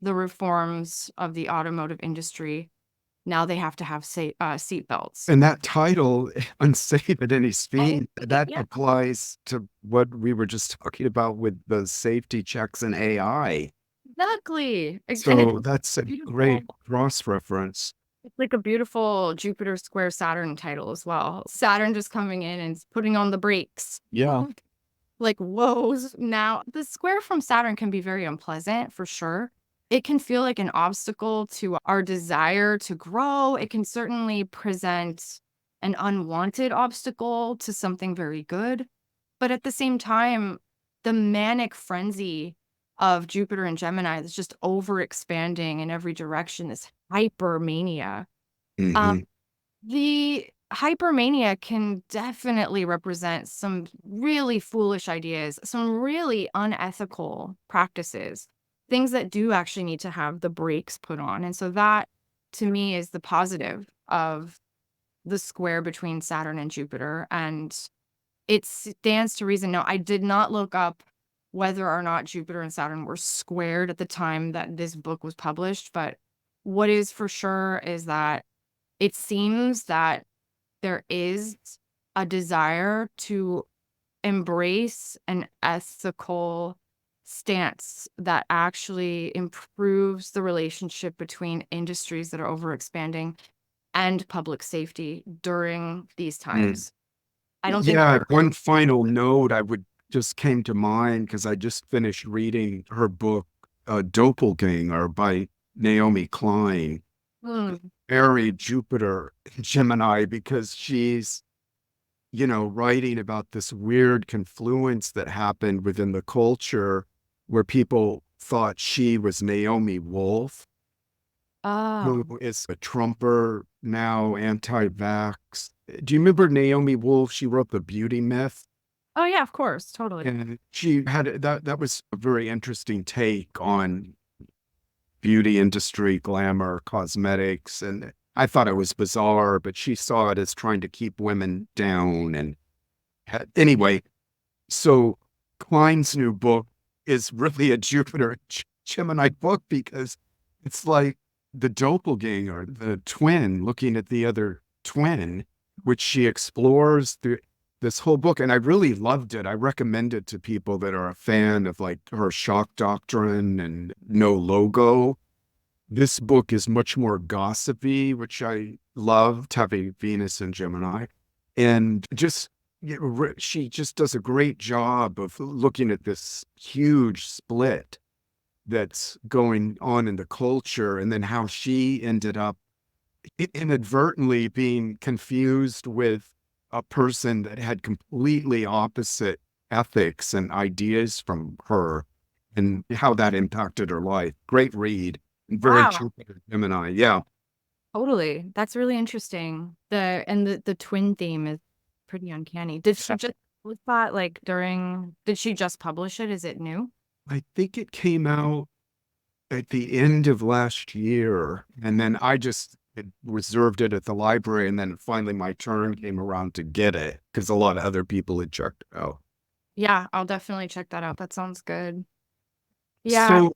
the reforms of the automotive industry. Now they have to have seat belts. And that title, Unsafe at Any Speed, that Yeah. applies to what we were just talking about with the safety checks and AI. Exactly. And So it's that's a beautiful. great cross-reference. It's like a beautiful Jupiter square Saturn title as well. Saturn just coming in and putting on the brakes. Yeah. Like, whoa. Now, the square from Saturn can be very unpleasant for sure. It can feel like an obstacle to our desire to grow. It can certainly present an unwanted obstacle to something very good. But at the same time, the manic frenzy of Jupiter and Gemini is just overexpanding in every direction, this hypermania. Mhm. The hypermania can definitely represent some really foolish ideas, some really unethical practices, things that do actually need to have the brakes put on. And so that, to me, is the positive of the square between Saturn and Jupiter. And it stands to reason. Now, I did not look up whether or not Jupiter and Saturn were squared at the time that this book was published, but what is for sure is that it seems that there is a desire to embrace an ethical stance that actually improves the relationship between industries that are overexpanding and public safety during these times. I don't think Yeah, one final note I would just came to mind because I just finished reading her book, Doppelganger by Naomi Klein. Mm, Very Jupiter Gemini because she's, writing about this weird confluence that happened within the culture where people thought she was Naomi Wolf, oh, who is a Trumper, now anti-vax. Do you remember Naomi Wolf? She wrote The Beauty Myth. oh yeah, of course, totally. And she had that was a very interesting take on beauty industry, glamour, cosmetics. And I thought it was bizarre, but she saw it as trying to keep women down. And anyway, so Klein's new book is really a Jupiter Gemini book because it's like the doppelganger, the twin looking at the other twin, which she explores through this whole book. And I really loved it. I recommend it to people that are a fan of like her shock doctrine and no logo. This book is much more gossipy, which I loved, having Venus and Gemini. And just, she just does a great job of looking at this huge split that's going on in the culture and then how she ended up inadvertently being confused with a person that had completely opposite ethics and ideas from her and how that impacted her life. Great read. Very Wow. Jupiter Gemini. Yeah. Totally. That's really interesting. The twin theme is pretty uncanny. Did she just was that like did she just publish it? Is it new? I think it came out at the end of last year. And then I just reserved it at the library. And then finally my turn came around to get it because a lot of other people had checked it out. Yeah, I'll definitely check that out. That sounds good. Yeah. So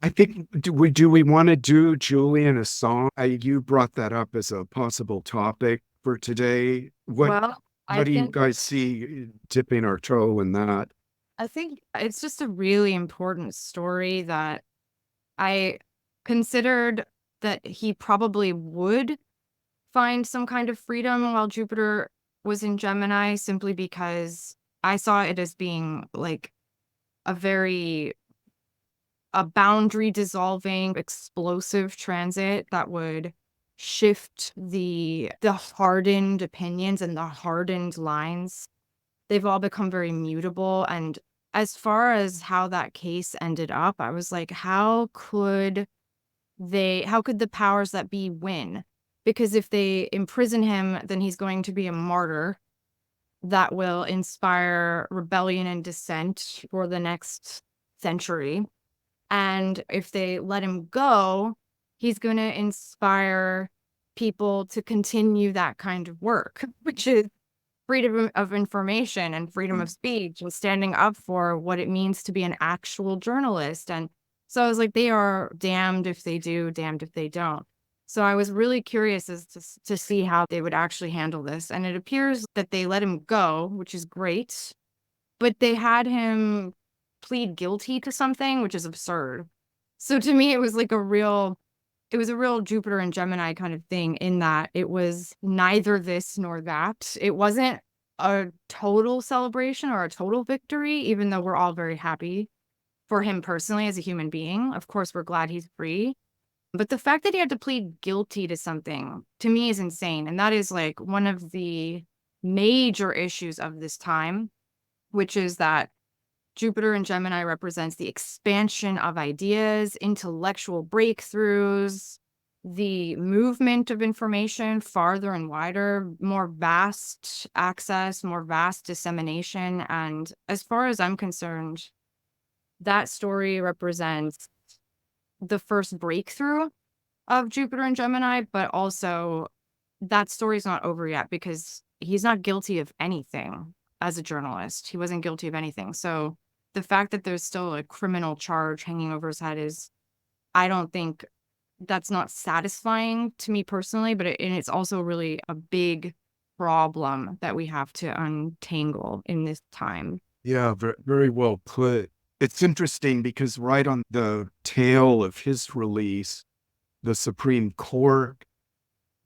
I think, do we want to do Julian Assange? You brought that up as a possible topic for today. Well, How do you guys see dipping our toe in that? I think it's just a really important story that I considered that he probably would find some kind of freedom while Jupiter was in Gemini, simply because I saw it as being like a boundary dissolving, explosive transit that would shift the hardened opinions and the hardened lines. They've all become very mutable. And as far as how that case ended up, I was like, how could the powers that be win? Because if they imprison him, then he's going to be a martyr that will inspire rebellion and dissent for the next century. And if they let him go, he's going to inspire people to continue that kind of work, which is freedom of information and freedom of speech and standing up for what it means to be an actual journalist. And so I was like, they are damned if they do, damned if they don't. So I was really curious as to see how they would actually handle this. And it appears that they let him go, which is great, but they had him plead guilty to something, which is absurd. So to me, it was like a real Jupiter and Gemini kind of thing, in that it was neither this nor that. It wasn't a total celebration or a total victory, even though we're all very happy for him personally as a human being. Of course, we're glad he's free. But the fact that he had to plead guilty to something, to me, is insane. And that is like one of the major issues of this time, which is that Jupiter in Gemini represents the expansion of ideas, intellectual breakthroughs, the movement of information farther and wider, more vast access, more vast dissemination. And as far as I'm concerned, that story represents the first breakthrough of Jupiter in Gemini, but also that story's not over yet, because he's not guilty of anything as a journalist. He wasn't guilty of anything. So the fact that there's still a criminal charge hanging over his head is, I don't think, that's not satisfying to me personally, but and it's also really a big problem that we have to untangle in this time. Yeah, very well put. It's interesting because right on the tail of his release, the Supreme Court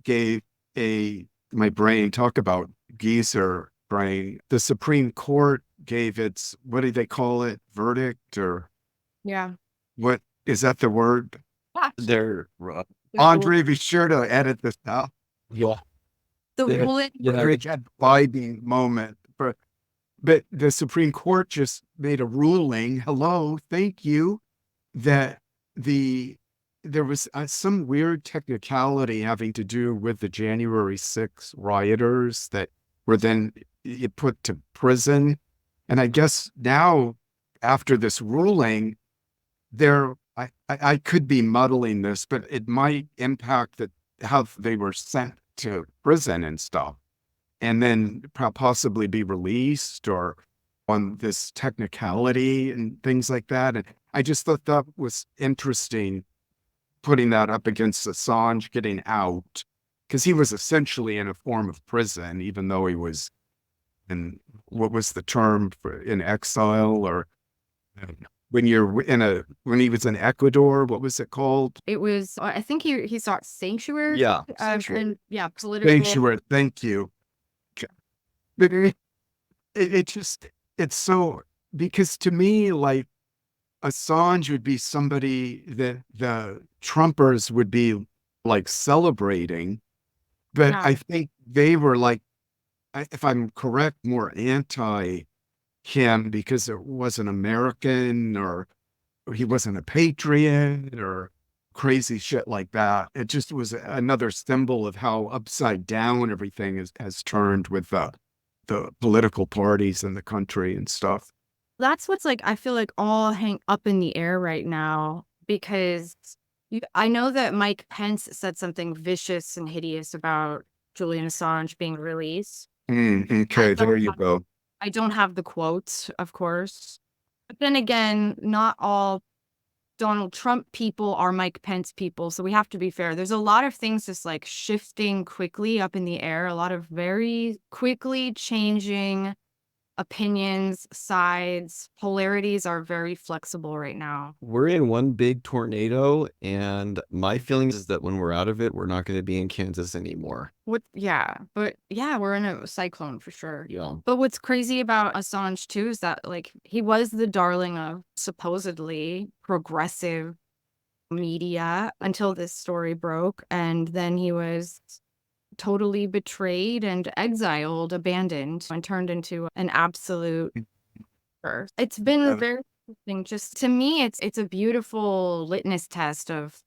gave my brain, talk about geezer brain. The Supreme Court gave its, what do they call it? Verdict, or Yeah. what is that the word? They're Andrei, be sure to edit this out. yeah. The Yeah. bullet. That vibing moment. But the Supreme Court just made a ruling, hello, thank you, that there was some weird technicality having to do with the January 6th rioters that were then put to prison. And I guess now, after this ruling, I could be muddling this, but it might impact how they were sent to prison and stuff, and then possibly be released, or on this technicality and things like that. And I just thought that was interesting, putting that up against Assange getting out, because he was essentially in a form of prison, even though he was in, what was the term for, in exile, or when he was in Ecuador, what was it called? It was, I think he sought sanctuary. Yeah. And yeah, political. Sanctuary. Thank you. But it's so, because to me, like, Assange would be somebody that the Trumpers would be like celebrating, but Yeah. I think they were like, if I'm correct, more anti him because it wasn't American, or he wasn't a patriot, or crazy shit like that. It just was another symbol of how upside down everything has turned with the political parties in the country and stuff. That's what's like, I feel like all hang up in the air right now, because I know that Mike Pence said something vicious and hideous about Julian Assange being released. Okay, there you go. I don't have the quotes, of course. But then again, not all Donald Trump people are Mike Pence people. So we have to be fair. There's a lot of things just like shifting quickly up in the air, a lot of very quickly changing opinions, sides, polarities are very flexible right now. We're in one big tornado, and my feeling is that when we're out of it, we're not going to be in Kansas anymore. But yeah, we're in a cyclone for sure. Yeah. But what's crazy about Assange too is that like he was the darling of supposedly progressive media until this story broke. And then he was totally betrayed and exiled, abandoned, and turned into an absolute curse. It's been very interesting. Just to me, it's a beautiful litmus test of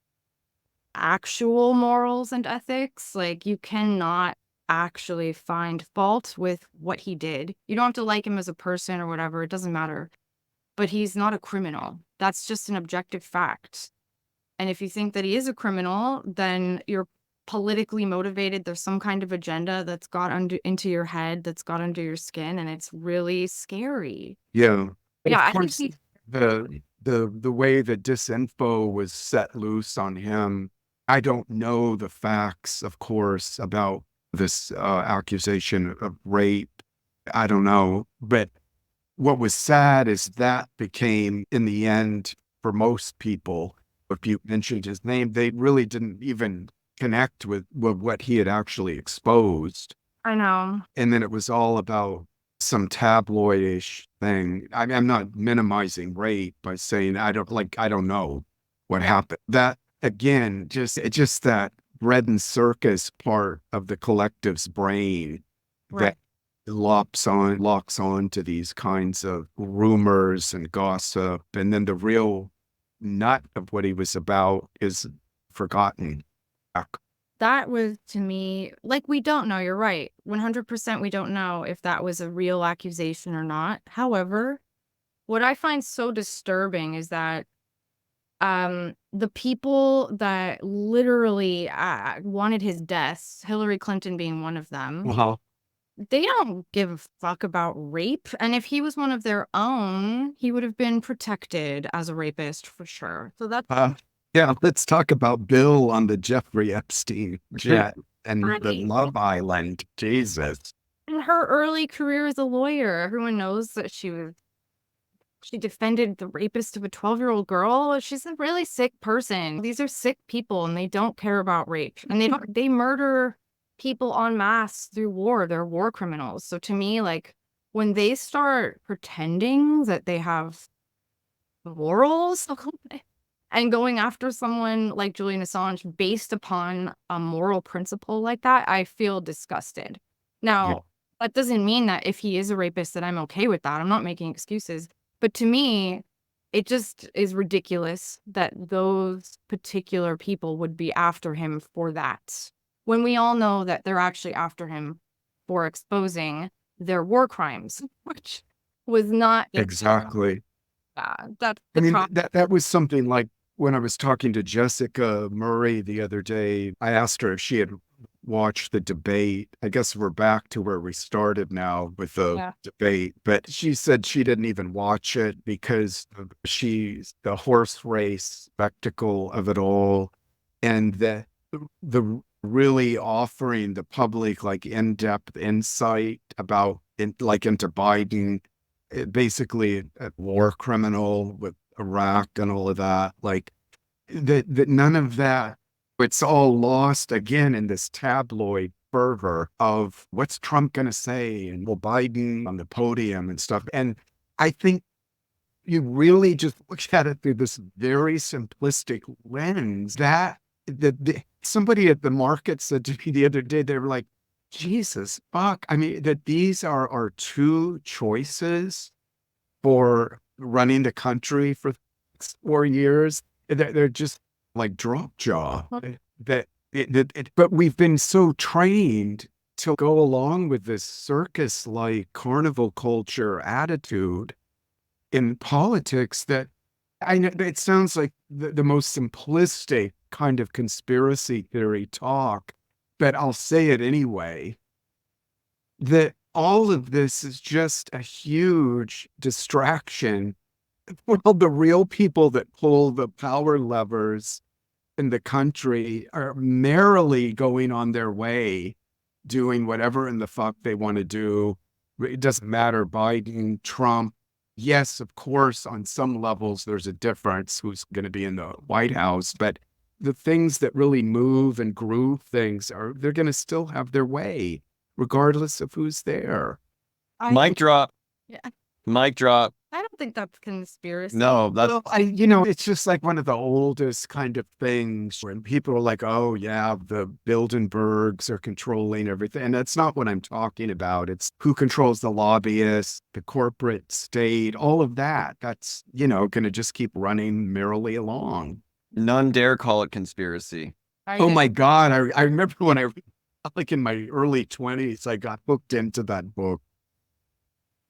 actual morals and ethics. Like, you cannot actually find fault with what he did. You don't have to like him as a person or whatever, it doesn't matter. But he's not a criminal. That's just an objective fact. And if you think that he is a criminal, then you're politically motivated. There's some kind of agenda that's got into your head, that's got under your skin, and it's really scary. Yeah. Yeah, Of I think course, the way the disinfo was set loose on him, I don't know the facts, of course, about this accusation of rape. I don't know. But what was sad is that became, in the end, for most people, if you mentioned his name, they really didn't even connect with what he had actually exposed. I know. And then it was all about some tabloidish thing. I'm not minimizing rape by saying I don't know what happened. That again, just that bread and circus part of the collective's brain Right. that locks on to these kinds of rumors and gossip, and then the real nut of what he was about is forgotten. That was, to me, like, we don't know. You're right. 100% we don't know if that was a real accusation or not. However, what I find so disturbing is that the people that literally wanted his death, Hillary Clinton being one of them, Well, they don't give a fuck about rape. And if he was one of their own, he would have been protected as a rapist for sure. So that's yeah, let's talk about Bill on the Jeffrey Epstein jet and the Right. Love Island. Jesus. in her early career as a lawyer. Everyone knows that she defended the rapist of a 12-year-old girl. She's a really sick person. These are sick people and they don't care about rape. And they murder people en masse through war. They're war criminals. So to me, like, when they start pretending that they have morals and going after someone like Julian Assange based upon a moral principle like that, I feel disgusted. Now, that doesn't mean that if he is a rapist that I'm okay with that. I'm not making excuses. But to me, it just is ridiculous that those particular people would be after him for that, when we all know that they're actually after him for exposing their war crimes, which was not Exactly. that's I the mean, problem. that was something like when I was talking to Jessica Murray the other day, I asked her if she had watched the debate. I guess we're back to where we started now with the debate, but she said she didn't even watch it because the horse race spectacle of it all, and the really offering the public like in-depth insight about into Biden, basically a war criminal with Iraq and all of that, like that none of that, it's all lost again in this tabloid fervor of what's Trump going to say and will Biden on the podium and stuff. And I think you really just look at it through this very simplistic lens that somebody at the market said to me the other day, they were like, Jesus, fuck. I mean, that these are our two choices for running the country for 4 years. They're just like drop jaw. But we've been so trained to go along with this circus-like carnival culture attitude in politics that I know it sounds like the most simplistic kind of conspiracy theory talk, but I'll say it anyway, that all of this is just a huge distraction. Well, the real people that pull the power levers in the country are merrily going on their way, doing whatever in the fuck they want to do. It doesn't matter, Biden, Trump. Yes, of course, on some levels, there's a difference who's going to be in the White House, but the things that really move and groove things they're going to still have their way, regardless of who's there. Mic drop. Yeah. Mic drop. I don't think that's conspiracy. No, that's Well, it's just like one of the oldest kind of things when people are like, oh, yeah, the Bilderbergs are controlling everything. And that's not what I'm talking about. It's who controls the lobbyists, the corporate state, all of that. That's, going to just keep running merrily along. none dare call it conspiracy. I Oh, did- my God. I remember when like in my early 20s, I got hooked into that book.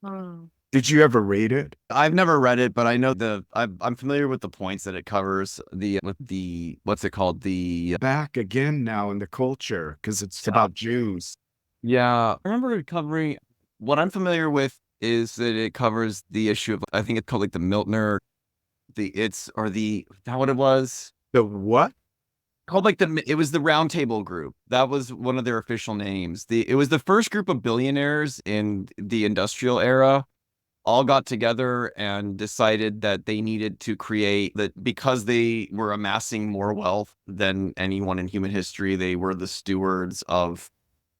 Oh. Did you ever read it? I've never read it, but I know I'm familiar with the points that it covers. What's it called? Back again now in the culture because it's about Jews. Yeah, I remember covering. What I'm familiar with is that it covers the issue of, I think it's called like the Miltner, is that what it was? The what? Called like it was the Round Table Group. That was one of their official names. It was the first group of billionaires in the industrial era, all got together and decided that they needed to create that because they were amassing more wealth than anyone in human history. They were the stewards of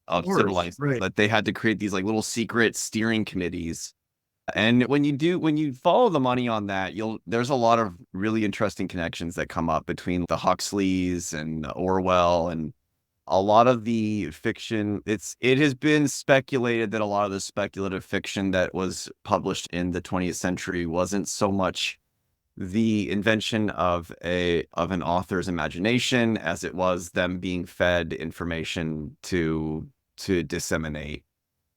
course, civilization. right. That they had to create these like little secret steering committees. And when you follow the money on that, there's a lot of really interesting connections that come up between the Huxleys and Orwell, and a lot of the fiction. It has been speculated that a lot of the speculative fiction that was published in the 20th century wasn't so much the invention of an author's imagination as it was them being fed information to disseminate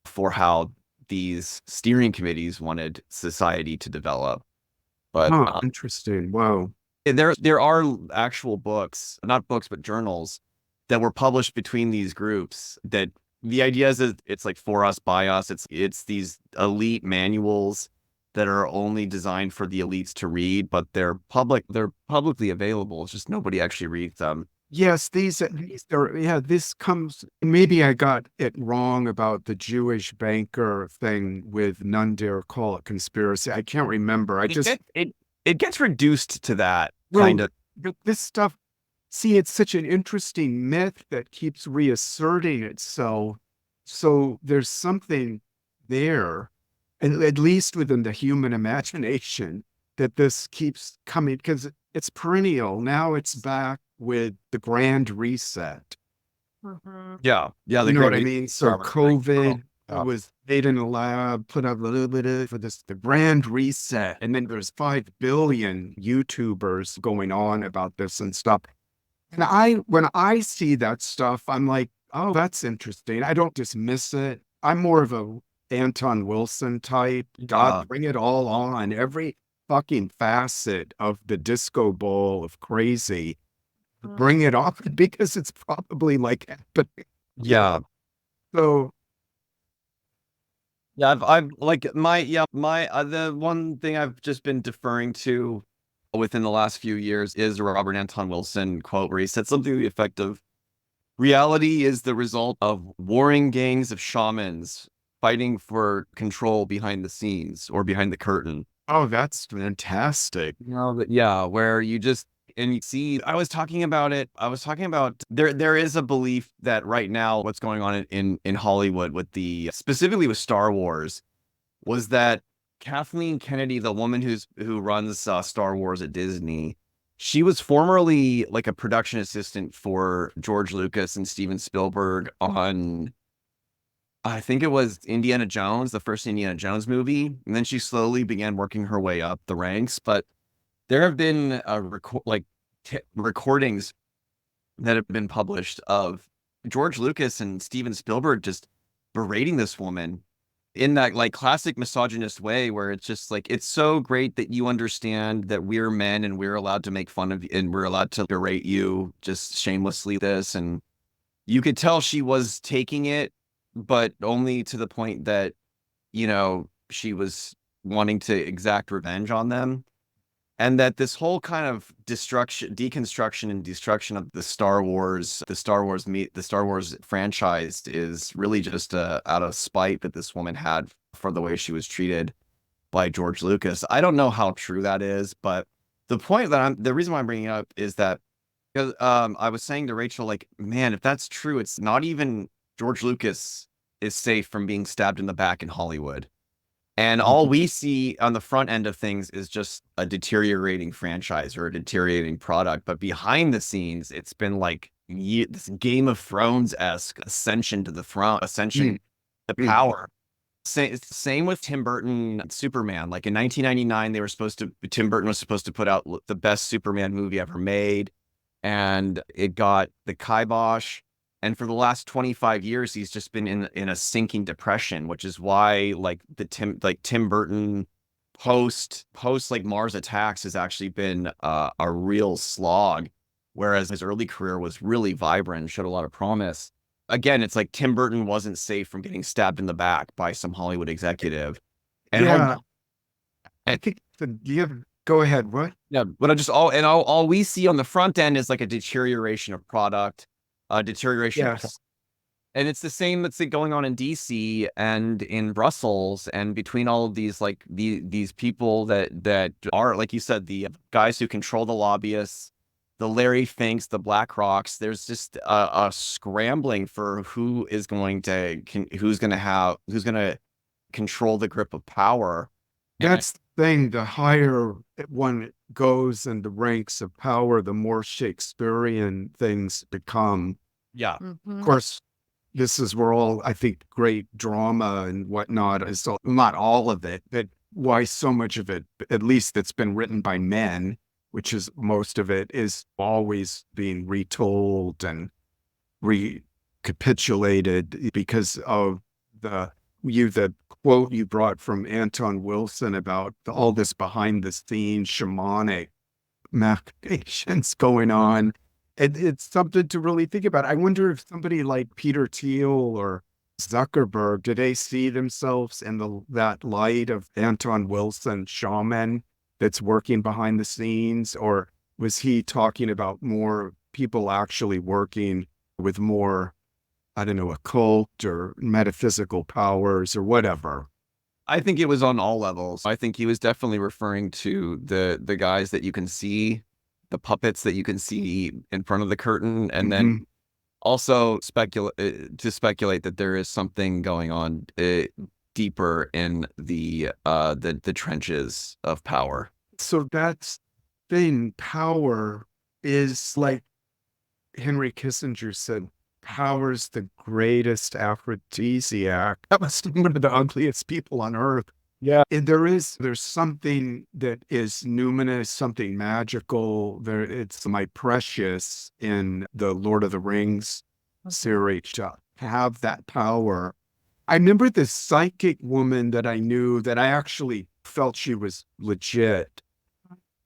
for how these steering committees wanted society to develop. But Interesting. Wow. there are actual books, not books, but journals that were published between these groups. That the idea is that it's like for us, by us. It's these elite manuals that are only designed for the elites to read, but they're publicly available. It's just nobody actually reads them. Yes, these are, yeah, this comes, maybe I got it wrong about the Jewish banker thing with none dare call it conspiracy. I can't remember. It gets reduced to that Well, kind of. But this stuff, see, it's such an interesting myth that keeps reasserting itself. So there's something there, and at least within the human imagination, that this keeps coming because it's perennial. Now it's back with the grand reset. Mhm. Yeah. You know what I mean? So Robert, COVID yeah. was made in a lab, put out a little bit of for the grand reset. And then there's 5 billion YouTubers going on about this and stuff. And when I see that stuff, I'm like, oh, that's interesting. I don't dismiss it. I'm more of a Anton Wilson type. God, bring it all on. Every fucking facet of the disco ball of crazy. Bring it on because it's probably like happening. Yeah. So Yeah, I've like the one thing I've just been deferring to within the last few years is a Robert Anton Wilson quote where he said something to the effect of, reality is the result of warring gangs of shamans fighting for control behind the scenes or behind the curtain. oh, that's fantastic. Yeah, where you just, and you see, I was talking about there is a belief that right now what's going on in Hollywood with specifically with Star Wars was that Kathleen Kennedy, the woman who runs Star Wars at Disney, she was formerly like a production assistant for George Lucas and Steven Spielberg on, I think it was Indiana Jones, the first Indiana Jones movie. And then she slowly began working her way up the ranks. But there have been recordings that have been published of George Lucas and Steven Spielberg just berating this woman in that like classic misogynist way, where it's just like, it's so great that you understand that we're men and we're allowed to make fun of you and we're allowed to berate you just shamelessly this. And you could tell she was taking it, but only to the point that, she was wanting to exact revenge on them. And that this whole kind of deconstruction and destruction of the Star Wars franchise is really just out of spite that this woman had for the way she was treated by George Lucas. I don't know how true that is, but the reason why I'm bringing it up is that because I was saying to Rachel, like, man, if that's true, it's not even George Lucas is safe from being stabbed in the back in Hollywood. And all we see on the front end of things is just a deteriorating franchise or a deteriorating product. But behind the scenes, it's been like this Game of Thrones-esque ascension to the throne, ascension to power. Same with Tim Burton Superman. Like in 1999, Tim Burton was supposed to put out the best Superman movie ever made, and it got the kibosh. And for the last 25 years, he's just been in a sinking depression, which is why like Tim Burton post like Mars Attacks has actually been a real slog, whereas his early career was really vibrant, showed a lot of promise. Again, it's like Tim Burton wasn't safe from getting stabbed in the back by some Hollywood executive. And Yeah, I think go ahead. What? yeah, but all we see on the front end is like a deterioration of product, deterioration. Yes. And it's the same that's going on in DC and in Brussels, and between all of these like these people that are, like you said, the guys who control the lobbyists, the Larry Finks, the Black Rocks. There's just a scrambling for who's going to control the grip of power. That's the thing. The higher one goes in the ranks of power, the more Shakespearean things become. Yeah. Of course, this is where all, I think, great drama and whatnot is, not all of it, but why so much of it, at least that's been written by men, which is most of it, is always being retold and recapitulated because of the quote you brought from Anton Wilson about all this behind the scenes shamanic machinations going on. It's something to really think about. I wonder if somebody like Peter Thiel or Zuckerberg, do they see themselves in that light of Anton Wilson shaman that's working behind the scenes? Or was he talking about more people actually working with more, I don't know, occult or metaphysical powers or whatever? I think it was on all levels. I think he was definitely referring to the guys that you can see, the puppets that you can see in front of the curtain, and then also speculate that there is something going on deeper in the trenches of power. So that's thing. Power is like Henry Kissinger said, power's the greatest aphrodisiac. That must be one of the ugliest people on earth. Yeah. And there's something that is numinous, something magical. It's my precious in the Lord of the Rings series to have that power. I remember this psychic woman that I knew that I actually felt she was legit.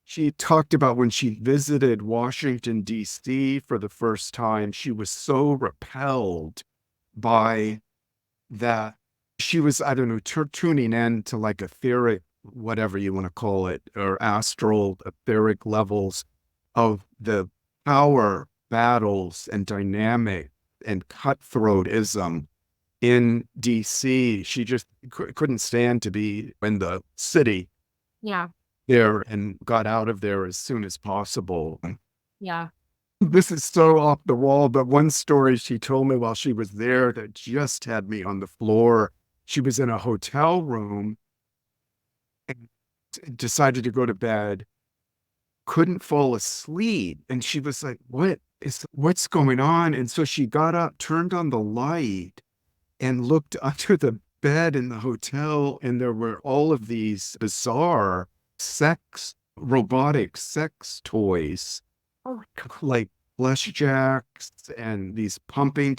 She talked about when she visited Washington, D.C. for the first time, she was so repelled by that. She was, I don't know, tuning in to like etheric, whatever you want to call it, or astral etheric levels of the power battles and dynamic and cutthroatism in DC. She just couldn't stand to be in the city. Yeah. There and got out of there as soon as possible. Yeah. This is so off the wall, but one story she told me while she was there that just had me on the floor. She was in a hotel room and decided to go to bed, couldn't fall asleep. And she was like, what's going on? And so she got up, turned on the light and looked under the bed in the hotel. And there were all of these bizarre robotic sex toys, like flesh jacks and these pumping.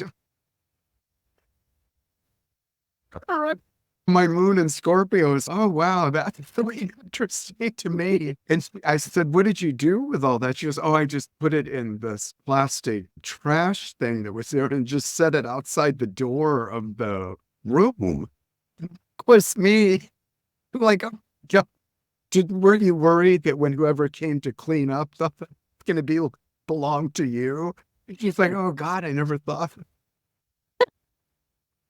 My moon in Scorpio is, oh, wow, that's really interesting to me. And I said, what did you do with all that? She goes, oh, I just put it in this plastic trash thing that was there and just set it outside the door of the room. Of course, me, like, yeah. Were you worried that when whoever came to clean up something was going to belong to you? And she's like, oh God, I never thought.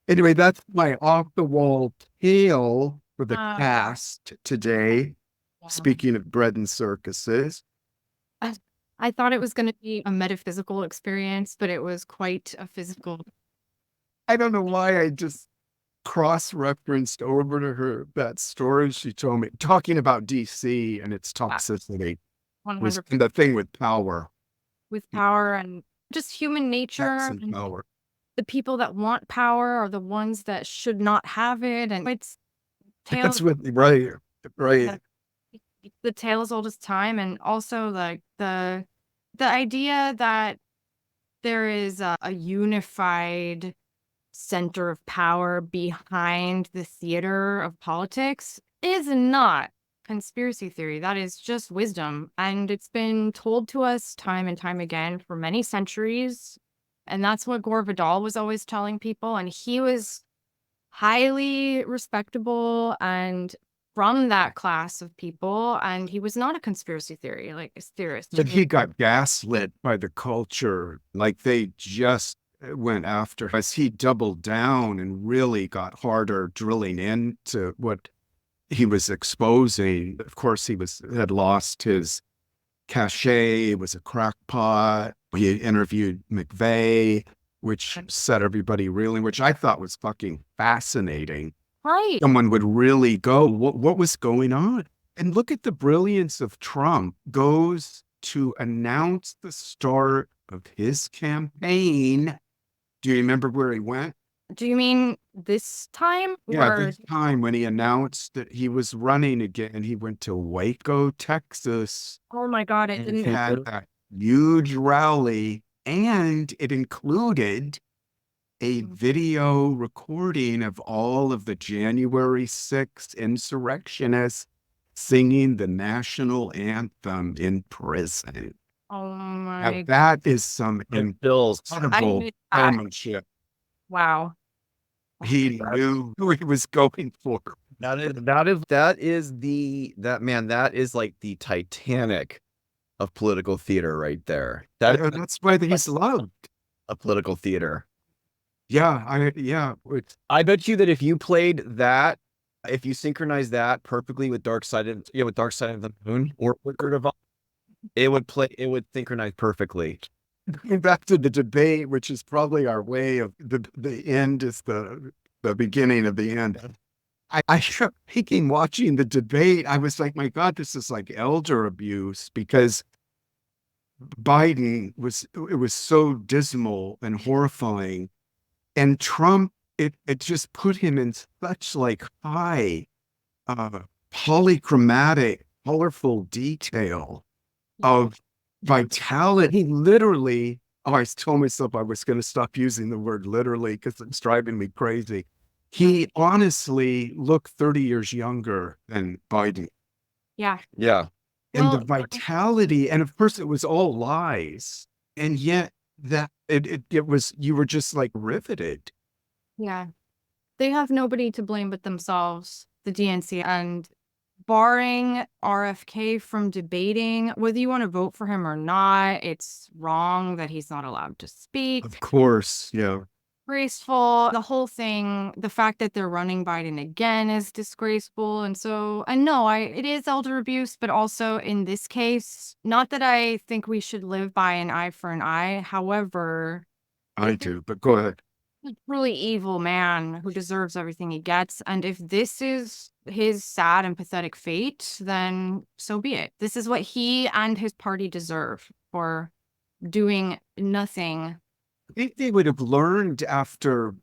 Anyway, that's my off the wall tale for the cast today. Yeah. Speaking of bread and circuses. I thought it was going to be a metaphysical experience, but it was quite a physical. I don't know why I just cross-referenced over to her that story she told me, talking about DC and its toxicity, was 100% the thing with power. with power and just human nature. Sex and And power. the people that want power are the ones that should not have it. And it's That's tales, what, right, right. the tale as old as time. And also like the idea that there is a unified center of power behind the theater of politics is not conspiracy theory. That is just wisdom. And it's been told to us time and time again for many centuries. And that's what Gore Vidal was always telling people. And he was highly respectable and from that class of people. And he was not a conspiracy theory, like a theorist. But he got gaslit by the culture. Like they just went after us. He doubled down and really got harder drilling into what he was exposing. Of course, had lost his cachet. He was a crackpot. He interviewed McVeigh, which set everybody reeling, which I thought was fucking fascinating. Right. Someone would really go, what was going on? And look at the brilliance of Trump. Goes to announce the start of his campaign. Do you remember where he went? Do you mean this time? Yeah, Or this time when he announced that he was running again, he went to Waco, Texas, oh my God, it and didn't. had that huge rally, and it included a video recording of all of the January 6th insurrectionists singing the national anthem in prison. Oh Now, my. that is some Bills. incredible I- showmanship. Wow. He knew who he was going for. That is like the Titanic of political theater right there. That is That's why he's loved. a political theater. Yeah, I bet you that if you played that, if you synchronize that perfectly with Dark Side of the Moon or Wizard of Oz, it would synchronize perfectly. going back to the debate, which is probably our way of the end is the beginning of the end. I kept thinking, watching the debate, I was like, my God, this is like elder abuse, because Biden it was so dismal and horrifying. And Trump, it just put him in such like high, polychromatic, colorful detail of vitality. He literally, I told myself I was going to stop using the word literally because it's driving me crazy. He honestly looked 30 years younger than Biden. Yeah. Yeah. And the Well, vitality, and of course it was all lies. And yet that it was, you were just like riveted. yeah. They have nobody to blame but themselves, the DNC. And barring RFK from debating, whether you want to vote for him or not, it's wrong that he's not allowed to speak. Of course, yeah. Disgraceful. The whole thing, the fact that they're running Biden again is disgraceful. And so, I know it is elder abuse, but also in this case, not that I think we should live by an eye for an eye. However, I do, but go ahead. a really evil man who deserves everything he gets. And if this is his sad and pathetic fate, then so be it. This is what he and his party deserve for doing nothing. I think they would have learned after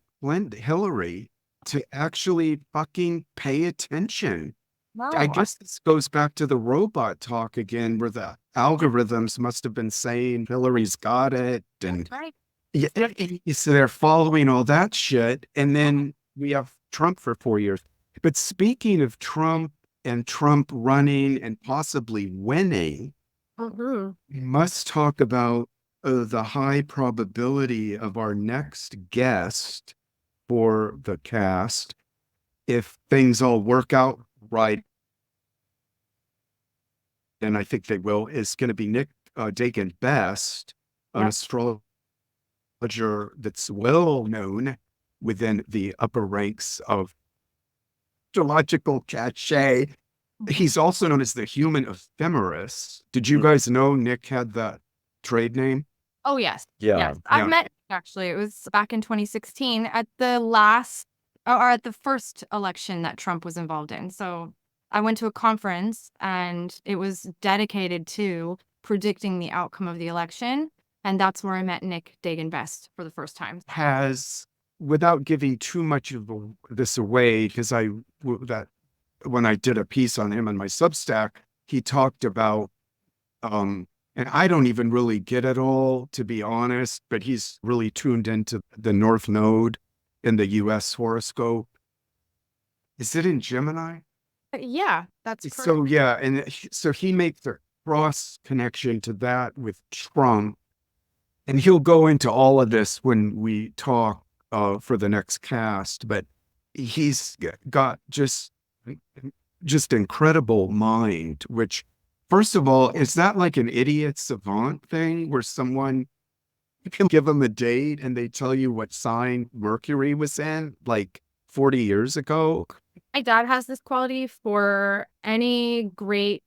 Hillary to actually fucking pay attention. No, I guess this goes back to the robot talk again, where the algorithms must have been saying Hillary's got it. And right. yeah, so they're following all that shit. And then we have Trump for 4 years. But speaking of Trump and Trump running and possibly winning, Mhm. we must talk about the high probability of our next guest for the cast, if things all work out right, and I think they will, is going to be Nick Dakin Best, an Yep. astrologer that's well known within the upper ranks of astrological cachet. He's also known as the human ephemeris. Did you guys know Nick had that trade name? Oh, yes. Yeah. Yes. I've Yeah. met, actually, it was back in 2016 at the last or at the first election that Trump was involved in. So I went to a conference and it was dedicated to predicting the outcome of the election. And that's where I met Nick Dagan-Best for the first time. Has, without giving too much of this away, because when I did a piece on him in my Substack, he talked about, and I don't even really get it all, to be honest, but he's really tuned into the North Node in the US horoscope. Is it in Gemini? Yeah, that's correct. So, yeah. And so he makes a cross connection to that with Trump. And he'll go into all of this when we talk for the next cast, but he's got just incredible mind, which, first of all, is that like an idiot savant thing where someone, you can give them a date and they tell you what sign Mercury was in like 40 years ago? My dad has this quality for any great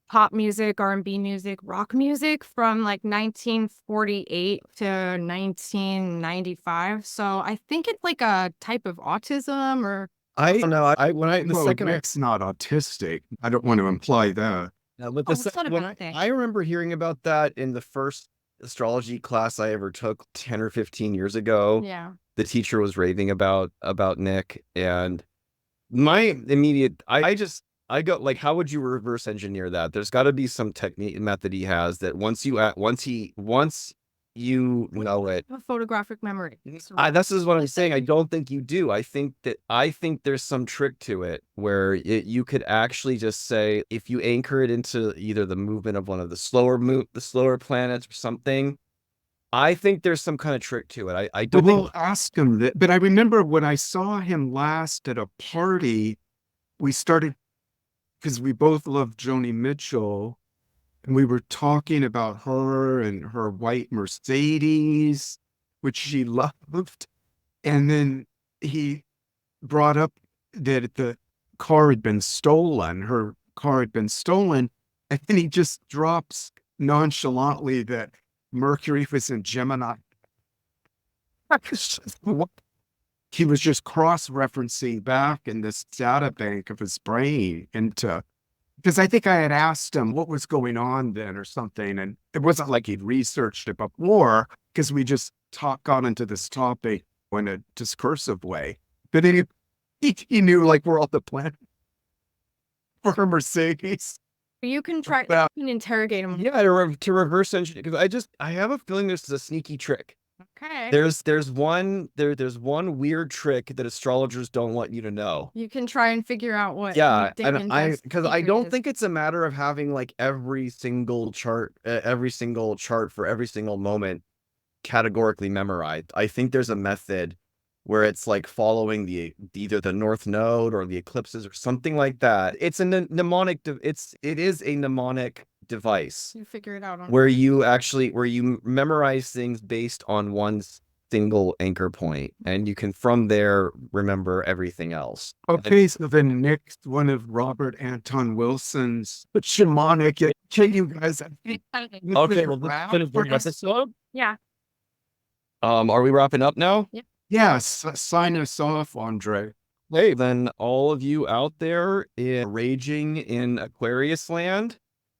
pop music, R&B music, rock music from like 1948 to 1995. So I think it's like a type of autism, or I don't know. Nick's not autistic. I don't want to imply that. But it's not a bad thing. I remember hearing about that in the first astrology class I ever took 10 or 15 years ago. yeah. The teacher was raving about Nick, and my immediate, I go like, how would you reverse engineer that? There's got to be some technique method he has that once you know it. A photographic memory. This is what I'm saying. I don't think you do. I think there's some trick to it where you could actually just say, if you anchor it into either the movement of one of the slower planets or something, I think there's some kind of trick to it. I don't think. We'll ask him that. But I remember when I saw him last at a party, we started, because we both love Joni Mitchell, and we were talking about her and her white Mercedes, which she loved. And then he brought up that the car had been stolen. Her car had been stolen. And then he just drops nonchalantly that Mercury was in Gemini. He was just cross-referencing back in this data bank of his brain into, because I think I had asked him what was going on then or something. And it wasn't like he'd researched it before, because we just got into this topic in a discursive way. But he knew like we're on the planet for Mercedes. You can try, you can interrogate him. Yeah, to reverse engineer, because I have a feeling this is a sneaky trick. Okay. There's one weird trick that astrologers don't want you to know. You can try and figure out what. Yeah, and I don't think it's a matter of having like every single chart for every single moment categorically memorized. I think there's a method where it's like following either the North Node or the eclipses or something like that. It's a mnemonic. It is a mnemonic device. You figure it out on where you memorize things based on one single anchor point, and you can from there remember everything else. Okay, so the next one of Robert Anton Wilson's shamanic. Can you guys? Okay, well, let's finish the episode. Yeah. Are we wrapping up now? Yeah. Yes, sign us off, Andrei. Hey, then all of you out there raging in Aquarius land,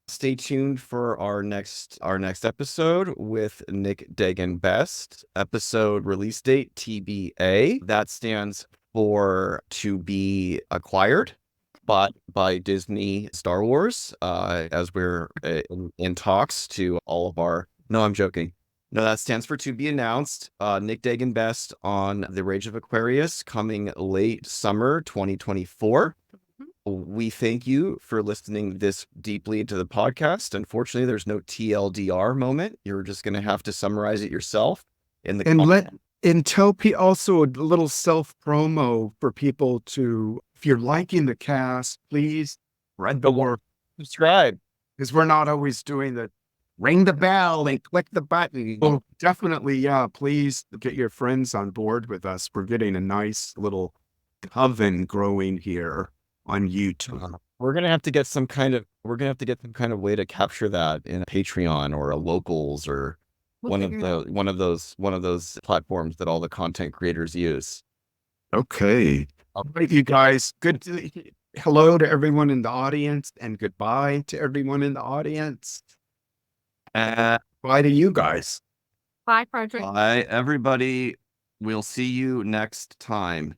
stay tuned for our next episode with Nick Dagan-Best. Episode release date TBA. That stands for to be acquired by Disney Star Wars, as we're in talks to all of our. No, I'm joking. No, that stands for to be announced. Nick Dagan-Best on the Rage of Aquarius, coming late summer 2024. We thank you for listening this deeply into the podcast. Unfortunately, there's no TLDR moment. You're just going to have to summarize it yourself in the tell also a little self promo for people to, if you're liking the cast, please spread the word, subscribe, because we're not always doing the ring the bell and click the button. Well, definitely, yeah. Please get your friends on board with us. We're getting a nice little coven growing here on YouTube. We're gonna have to get some kind of way to capture that in a Patreon or a Locals or one of those platforms that all the content creators use. Okay. All right, you guys. Hello to everyone in the audience, and goodbye to everyone in the audience. Bye to you guys. Bye, Frederick. Bye, everybody. We'll see you next time.